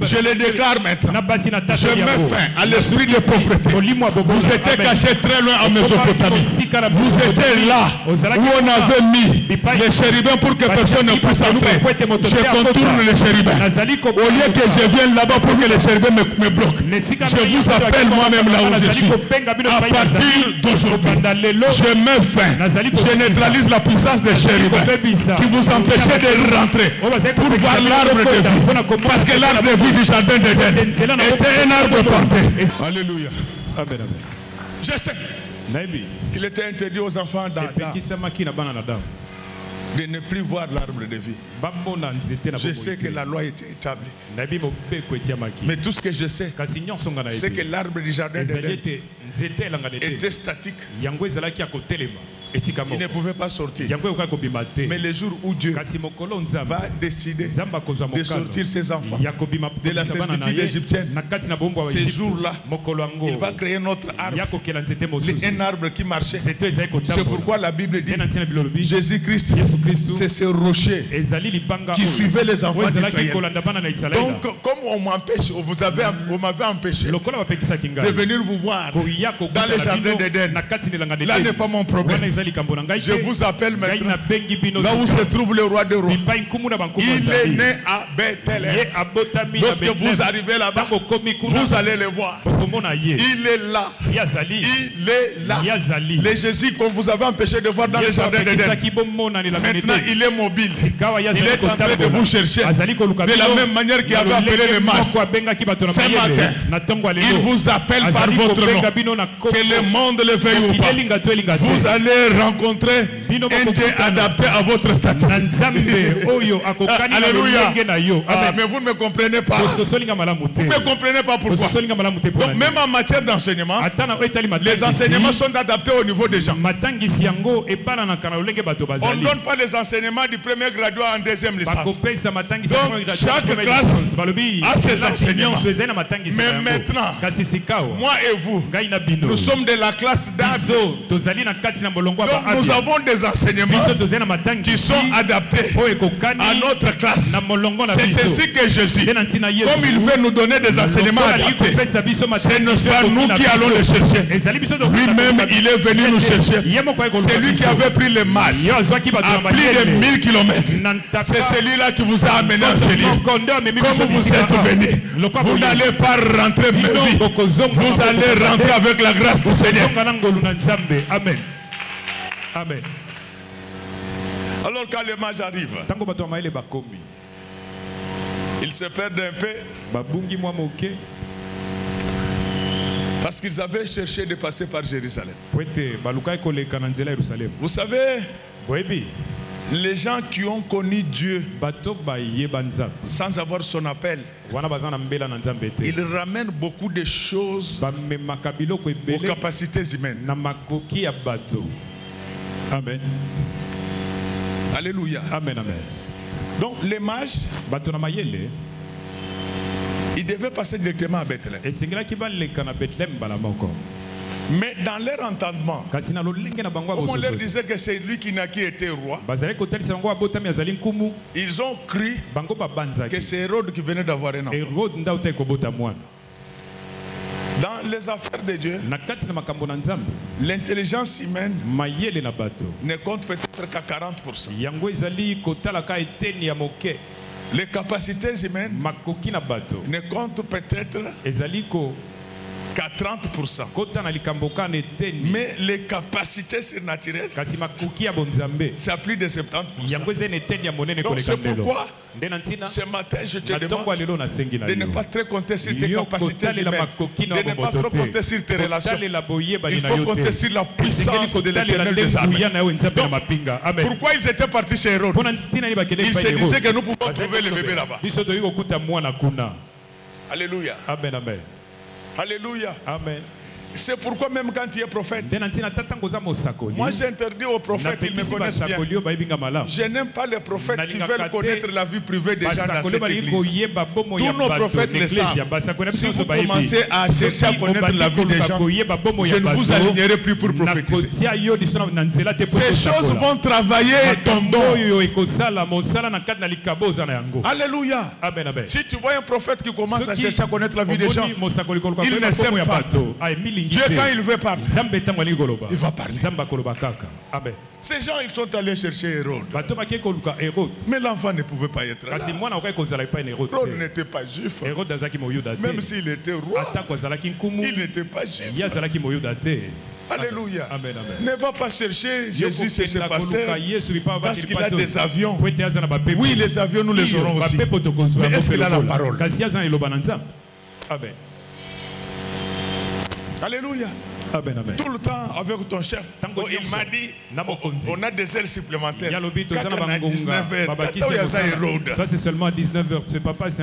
je le déclare maintenant. Je mets fin à l'esprit de pauvreté. Vous étiez cachés très loin en Mésopotamie. Vous étiez là où on avait mis les chérubins pour que personne ne puisse entrer. Je contourne les chérubins. Au lieu que je vienne là-bas pour que les chérubins me bloquent, je vous appelle moi-même là où je suis. À partir d'aujourd'hui, je mets fin. Je neutralise la puissance des chérubins qui vous empêchait de rentrer pour voir l'arbre de vie, parce que l'arbre de vie du jardin d'Éden était un arbre porté. Alléluia. Amen, amen. Je sais qu'il était interdit aux enfants d'Adam de ne plus voir l'arbre de vie. Je sais que la loi était établie. Mais tout ce que je sais, c'est que l'arbre du jardin d'Éden était statique. Il ne pouvait pas sortir. Mais le jour où Dieu va décider de sortir ses enfants de la servitude égyptienne, ces jours-là, il va créer notre arbre. Un arbre qui marchait. C'est pourquoi la Bible dit Jésus-Christ, c'est ce rocher qui suivait les enfants d'Israël. Donc, comme on m'empêche, vous m'avez empêché de venir vous voir dans le jardin d'Éden, là n'est pas mon problème. Je vous appelle maintenant là où se trouve le roi des rois. Il est né à Bethléem. Lorsque vous arrivez là-bas, vous allez le voir. Il est là. Il est là. Le Jésus qu'on vous avait empêché de voir dans le jardin d'Éden. Maintenant, il est mobile. Il est en train de vous chercher. De la même manière qu'il avait appelé les mages. Ce matin, il vous appelle par votre nom. Que le monde le veuille ou pas. Vous allez rencontrer un Dieu adapté à votre statut. Alléluia. Mais vous ne me comprenez pas. Vous ne me comprenez pas pourquoi. Donc même en matière d'enseignement, les enseignements sont adaptés au niveau des gens. On ne donne pas les enseignements du premier graduat en deuxième licence. Donc chaque classe a ses enseignements. Mais maintenant, moi et vous, nous sommes de la classe d'âge. Donc nous avons des enseignements qui sont adaptés à notre classe. C'est ainsi que Jésus, comme il veut nous donner des enseignements adaptés, ce n'est pas nous qui allons le chercher. Lui-même, il est venu nous chercher. C'est lui qui avait pris les mages à plus de 1000 km. C'est celui-là qui vous a amené en ce lieu. Comme vous êtes venus, vous n'allez pas rentrer ma vie. Vous allez rentrer avec la grâce du Seigneur. Amen. Amen. Alors quand les mages arrivent, ils se perdent un peu parce qu'ils avaient cherché de passer par Jérusalem. Vous savez, Les gens qui ont connu Dieu sans avoir son appel, ils ramènent beaucoup de choses aux capacités humaines. Amen. Alléluia. Amen, amen. Donc les mages, ils devaient passer directement à Bethléem. Mais dans leur entendement, comme on leur disait que c'est lui qui était roi, ils ont cru que c'est Hérode qui venait d'avoir un enfant. Dans les affaires de Dieu, l'intelligence humaine ne compte peut-être qu'à 40%. Les capacités humaines ne comptent peut-être qu'à 30%. Mais les capacités surnaturelles, c'est à plus de 70%. Donc c'est pourquoi ce matin je te demande de ne pas trop compter sur tes capacités humaines, de ne pas trop compter sur tes relations. Il faut compter sur la puissance de l'Éternel des armées. Donc, pourquoi ils étaient partis chez Hérode? Ils se disaient que nous pouvons trouver le bébé là-bas. Alléluia. Amen, amen. Alléluia. Amen. C'est pourquoi même quand tu es prophète, moi j'interdis aux prophètes, ils me connaissent bien. Je n'aime pas les prophètes qui veulent connaître la vie privée des gens dans cette église. Tous nos prophètes le savent. Si vous commencez à chercher à connaître la vie des gens, je ne vous alignerai plus pour prophétiser. Ces choses vont travailler ton don. Alléluia. Si tu vois un prophète qui commence à chercher à connaître la vie des gens, il ne sait pas. Dieu, quand il veut parler, il va parler. Ces gens, ils sont allés chercher Hérode. Mais l'enfant ne pouvait pas être là. Hérode n'était pas juif. Même s'il était roi, il n'était pas juif. Alléluia. Amen, amen. Ne va pas chercher Jésus et ses pasteurs parce qu'il a des avions. Oui, les avions, nous les aurons aussi. Mais est-ce qu'il a la parole? Amen. Alléluia. Amen, amen. Tout le temps avec ton chef, il m'a dit on a des heures supplémentaires. Quand on a 19 heures, ça c'est seulement à 19 heures. Ce papa c'est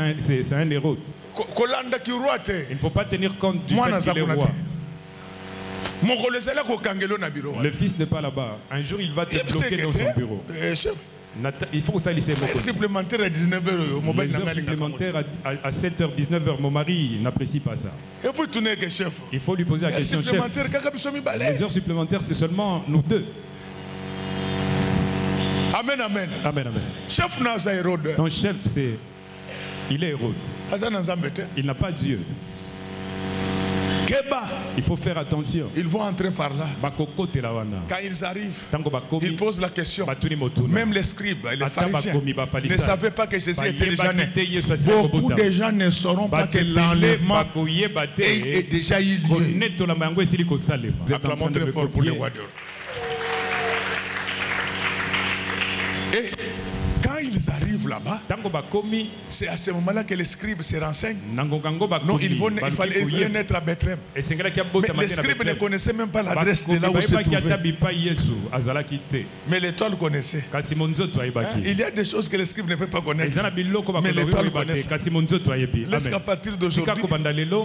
un Hérode. Il ne faut pas tenir compte du fait qu'il est roi. Le fils n'est pas là-bas. Un jour il va te bloquer dans son bureau. Chef. Il faut que tu ailles laisser mon supplémentaire à 19h. Les heures supplémentaires à 7h, 19h. Mon mari n'apprécie pas ça. Et pour tourner que chef. Il faut lui poser la question, chef. Les heures supplémentaires, c'est seulement nous deux. Amen, amen. Amen, amen. Chef n'a Hérode. Ton chef, il est Hérode. Il n'a pas Dieu. Il faut faire attention. Ils vont entrer par là. Quand ils arrivent, ils posent la question. Même les scribes et les pharisiens ne savaient pas que Jésus était déjà né. Beaucoup de gens ne sauront pas que l'enlèvement est déjà eu lieu. Acclamons très fort pour les rois d'or. Et quand ils arrivent là-bas, c'est à ce moment-là que les scribes se renseignent. Non, il fallait naître à Bethléem. Mais les scribes ne connaissaient même pas l'adresse de là où se trouvait. Mais l'étoile connaissait. Il y a des choses que les scribes ne peuvent pas connaître. Mais l'étoile connaissait. Laisse qu'à partir d'aujourd'hui,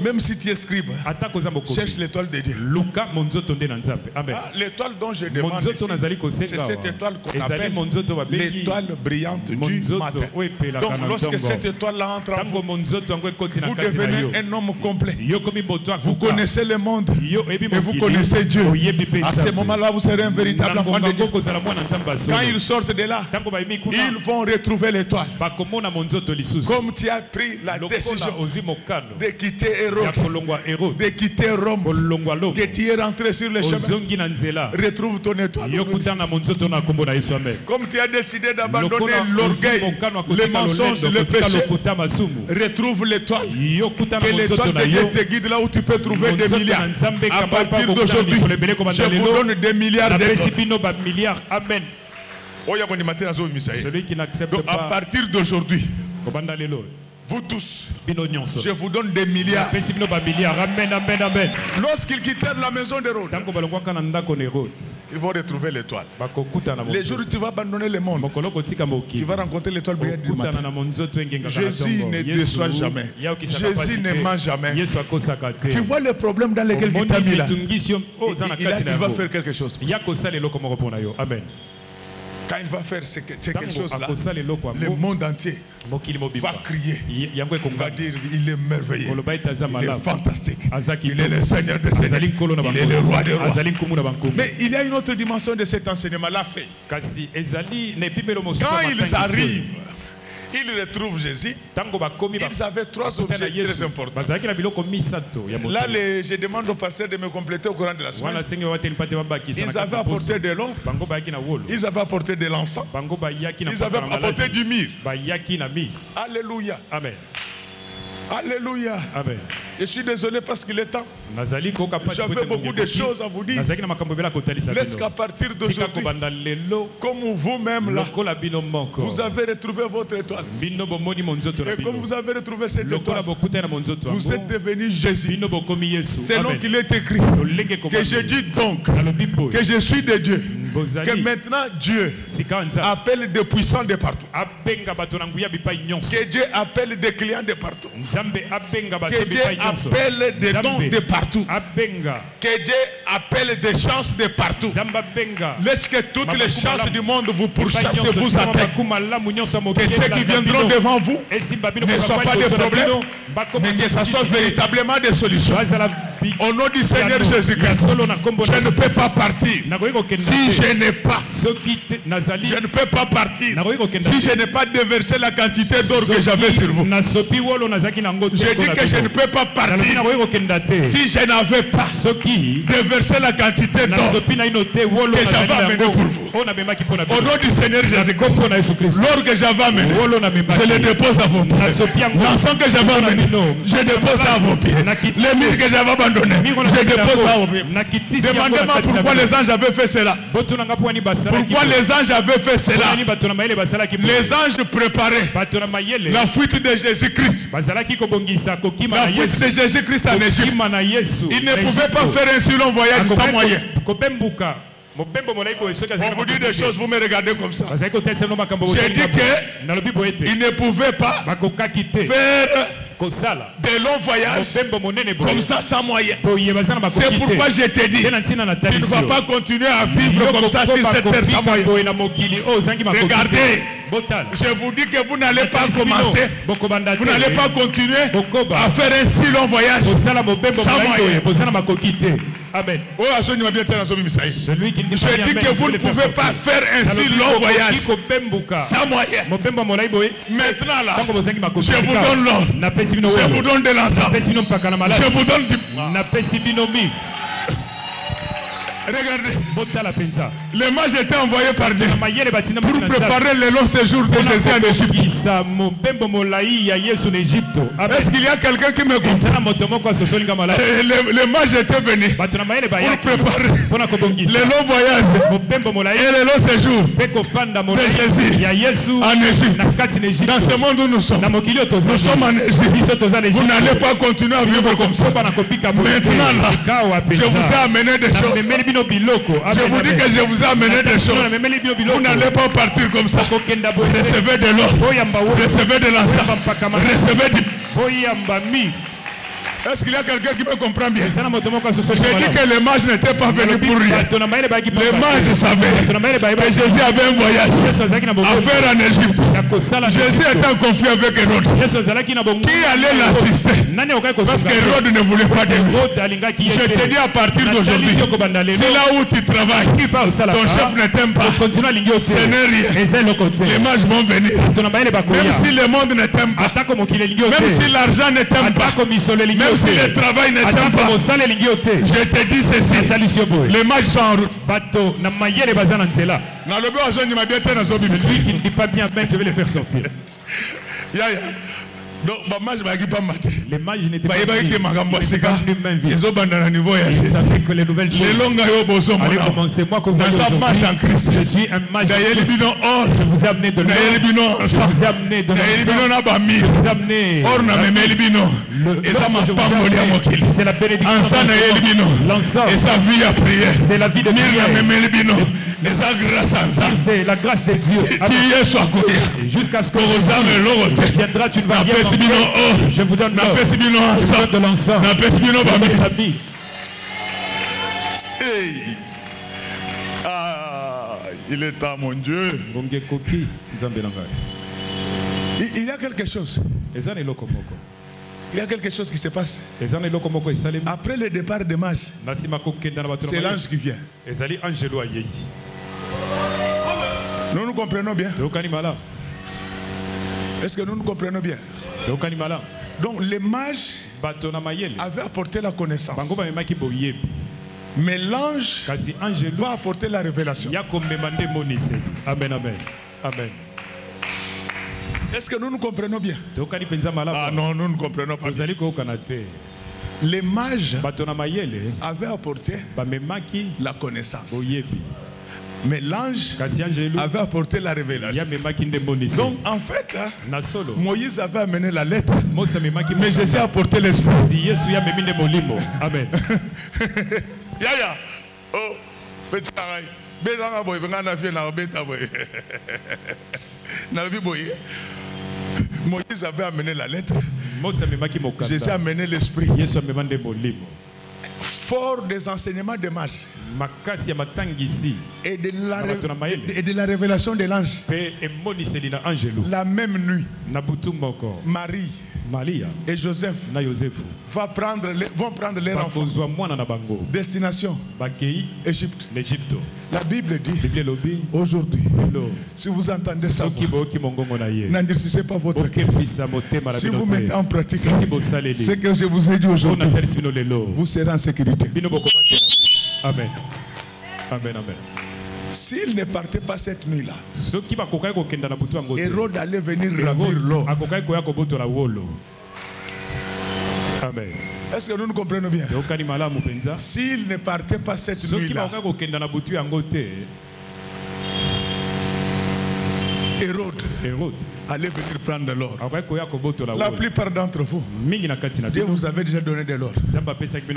même si tu es scribe, cherche l'étoile de Dieu. L'étoile dont je demande ici, c'est cette étoile qu'on appelle l'étoile brillante du matin. Donc lorsque cette étoile entre en vous, vous devenez un homme complet. Vous connaissez le monde et vous connaissez Dieu. À ce moment-là, vous serez un véritable enfant de Dieu. Quand ils sortent de là, ils vont retrouver l'étoile. Comme tu as pris la décision de quitter Hérode, de quitter Rome, que tu es rentré sur le chemin, retrouve ton étoile. Comme tu as décidé d'abandonner l'orgueil, les mensonges, le péché, retrouve l'étoile. Que l'étoile de Dieu te guide là où tu peux trouver des milliards. À partir d'aujourd'hui, je vous donne des milliards d'étoiles. Amen. Celui qui n'accepte pas. À partir d'aujourd'hui, vous tous, je vous donne des milliards. Amen, amen, amen. Lorsqu'ils quittèrent la maison d'Hérode, Ils vont retrouver l'étoile. Les jours où tu vas abandonner le monde, tu vas rencontrer l'étoile brillante du matin. Jésus ne déçoit jamais. Jésus ne ment jamais. Tu vois le problème dans lequel il t'a mis là. Il va faire quelque chose. Amen. Quand il va faire quelque chose là, le monde entier va crier. Il va dire il est merveilleux, il est fantastique, il est le Seigneur des Seigneurs, il est le roi des rois. Mais il y a une autre dimension de cet enseignement, la fait. Quand ils arrivent, ils retrouvent Jésus. Ils avaient 3 objets très importants. Là, je demande au pasteur de me compléter au courant de la semaine. Ils avaient apporté de l'or. Ils avaient apporté de l'encens. Ils avaient apporté du myrrhe. Alléluia. Amen. Alléluia. Amen. Je suis désolé parce qu'il est temps. J'avais beaucoup de choses à vous dire. Laisse qu'à partir d'aujourd'hui, comme vous-même là, vous avez retrouvé votre étoile. Et comme vous avez retrouvé cette étoile, vous êtes devenu Jésus. C'est donc qu'il est écrit que je dis donc que je suis de Dieu. Que maintenant Dieu appelle des puissants de partout. Que Dieu appelle des clients de partout. Que Dieu appelle des dons de partout. Que Dieu appelle des chances de partout. Laisse que toutes les chances du monde vous pourchassent et vous atteignent. Que ceux qui viendront devant vous ne soient pas des problèmes, mais que ce soit véritablement des solutions. Au nom du Seigneur Jésus-Christ, je ne peux pas partir si je n'ai pas. Je ne peux pas partir si je n'ai pas déversé la quantité d'or que j'avais sur vous. Je dis que je ne peux pas partir si je n'avais pas déversé la quantité d'or que j'avais amené pour vous. Au nom du Seigneur Jésus-Christ, l'or que j'avais amené, je le dépose à vos pieds. L'encens que j'avais amené, je dépose à vos pieds. Les mille que j'avais abandonné, je dépose à vos pieds. Demandez-moi pourquoi les anges avaient fait cela. Pourquoi les anges avaient fait cela? Les anges préparaient la fuite de Jésus-Christ. La fuite de Jésus-Christ en Égypte. Ils ne pouvaient pas faire un si long voyage sans moyen. On vous dit des choses, vous me regardez comme ça. J'ai dit qu'il ne pouvait pas faire de longs voyages comme ça sans moyen. C'est pourquoi je te dis, tu ne vas pas continuer à vivre comme ça sur cette terre sans moyen. Regardez, je vous dis que vous n'allez pas commencer, vous n'allez pas continuer à faire un si long voyage sans moyen. Amen. Celui qui je dis que vous ne pouvez pas faire un si long voyage sans moyen. Maintenant là, je vous donne l'or, je vous donne de l'encens, je vous donne du... Regardez, les mages étaient envoyés par Dieu pour préparer le long séjour de Jésus en Égypte. Est-ce qu'il y a quelqu'un qui me comprend? Les mages étaient venus pour préparer le long voyage et le long séjour de Jésus en Égypte. Dans ce monde où nous sommes en Égypte. Vous n'allez pas continuer à vivre comme ça. Maintenant là, je vous ai amené des choses. Je vous dis que je vous ai amené des choses. Vous n'allez pas partir comme ça. Recevez de l'or, recevez de l'encens, recevez du... Est-ce qu'il y a quelqu'un qui me comprend bien? J'ai dit que les mages n'étaient pas venus pour rien. Les mages savaient que Jésus avait un voyage à faire en Égypte. Jésus était en conflit avec Hérode. Qui allait l'assister? Parce qu'Hérode ne voulait pas de lui. Je te dis à partir d'aujourd'hui, c'est là où tu travailles. Ton chef ne t'aime pas. Ce n'est rien. Les mages vont venir. Même si le monde ne t'aime pas. Même si l'argent ne t'aime pas. Même si le travail ne tient pas, je te dis ceci, les mages sont en route. Celui qui ne dit pas bien, je vais le faire sortir. Donc, les mages n'étaient pas venus main vide. Ils savaient que les nouvelles choses allaient commencer. Moi, comme je suis un mage. Je vous ai amené de l'or. Je vous ai amené de l'encens. Je vous ai amené c'est la bénédiction. L'encens. C'est la vie de prière. C'est la grâce de Dieu. Jusqu'à ce que vous viendras, tu ne vas rien. Je vous donne de l'encens. Il est temps, mon Dieu. Il y a quelque chose. Il y a quelque chose qui se passe. Après le départ des mages, c'est l'ange qui vient. Nous nous comprenons bien. Est-ce que nous nous comprenons bien? Donc les mages avaient apporté la connaissance. Mais l'ange va apporter la révélation. Amen, amen, amen. Est-ce que nous nous comprenons bien? Ah non, nous ne comprenons pas bien. Les mages avaient apporté la connaissance. Mais l'ange avait apporté la révélation. Donc en fait, Moïse avait amené la lettre, mais Jésus a apporté l'esprit. Amen. Yaya, oh, petit travail. Moïse avait amené la lettre. Jésus a amené l'esprit. Fort des enseignements des mages et de la révélation de l'ange. La même nuit, Marie et Joseph vont prendre leur enfant. Destination Égypte. La Bible dit aujourd'hui, si vous entendez ça, n'endurcissez pas votre cœur. Si vous mettez en pratique ce que je vous ai dit aujourd'hui, vous serez en sécurité. Amen. Amen, amen. S'il ne partait pas cette nuit-là, Hérode allait venir ravir l'or. Amen. Est-ce que nous nous comprenons bien? S'il ne partait pas cette nuit-là, Hérode allait venir prendre l'or. La plupart d'entre vous, Dieu vous avait déjà donné de l'or.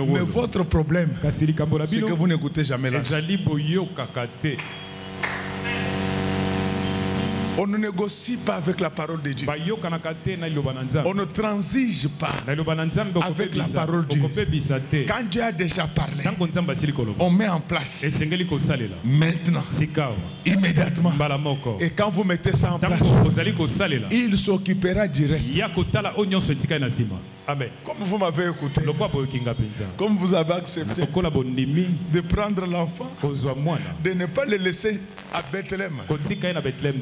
Mais votre problème, c'est que vous n'écoutez jamais l'argent. On ne négocie pas avec la parole de Dieu. On ne transige pas avec la parole de Dieu. Quand Dieu a déjà parlé, on met en place maintenant, immédiatement. Et quand vous mettez ça en place, il s'occupera du reste. Amen. Comme vous m'avez écouté, comme vous avez accepté de prendre l'enfant, de ne pas le laisser à Bethléem,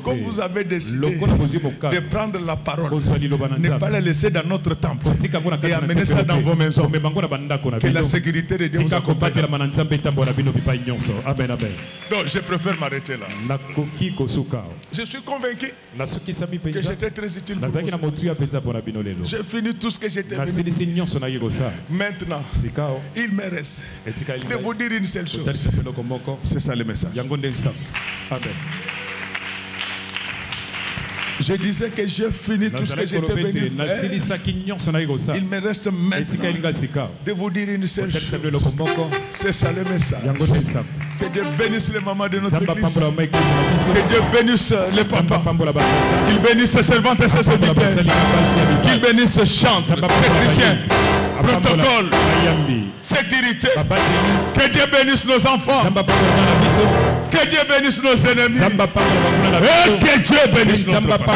comme vous avez décidé de prendre la parole, ne pas la laisser dans notre temple et amener ça dans vos maisons. Que la sécurité de Dieu vous accompagne. Amen, amen. Donc je préfère m'arrêter là. Je suis convaincu que j'étais très utile pour vous. J'ai fini tout ce que j'étais venu. Maintenant, il me reste de vous dire une seule chose. C'est ça le message. Amen. Je disais que j'ai fini tout ce que j'étais venu faire. Il me reste maintenant de vous dire une seule chose. C'est ça le message. Que Dieu bénisse les mamans de notre église. Que Dieu bénisse les papas. Qu'il bénisse ses servantes et ses serviteurs. Qu'il bénisse ses chantes, techniciens, protocole, sécurité. Que Dieu bénisse nos enfants. Que Dieu bénisse nos ennemis. Et que Dieu bénisse notre pasteur.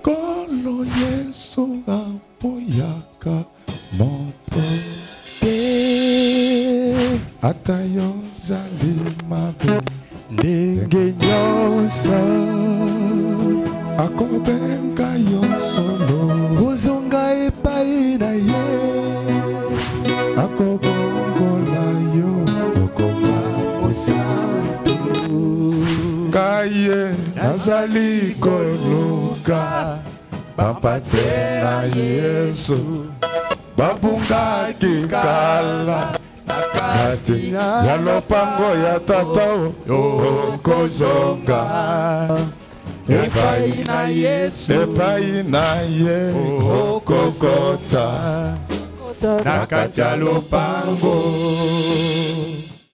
Kolo Yesu apoyaka moto te atayo zalimabe ndenge nyonso akobenga yo solo ozonga epai na ye naye nazali koluka bapate na Yesu babungaki kala kati ya lopango ya tata okozonga epai na Yesu epai na ye okokota na kati ya lopango.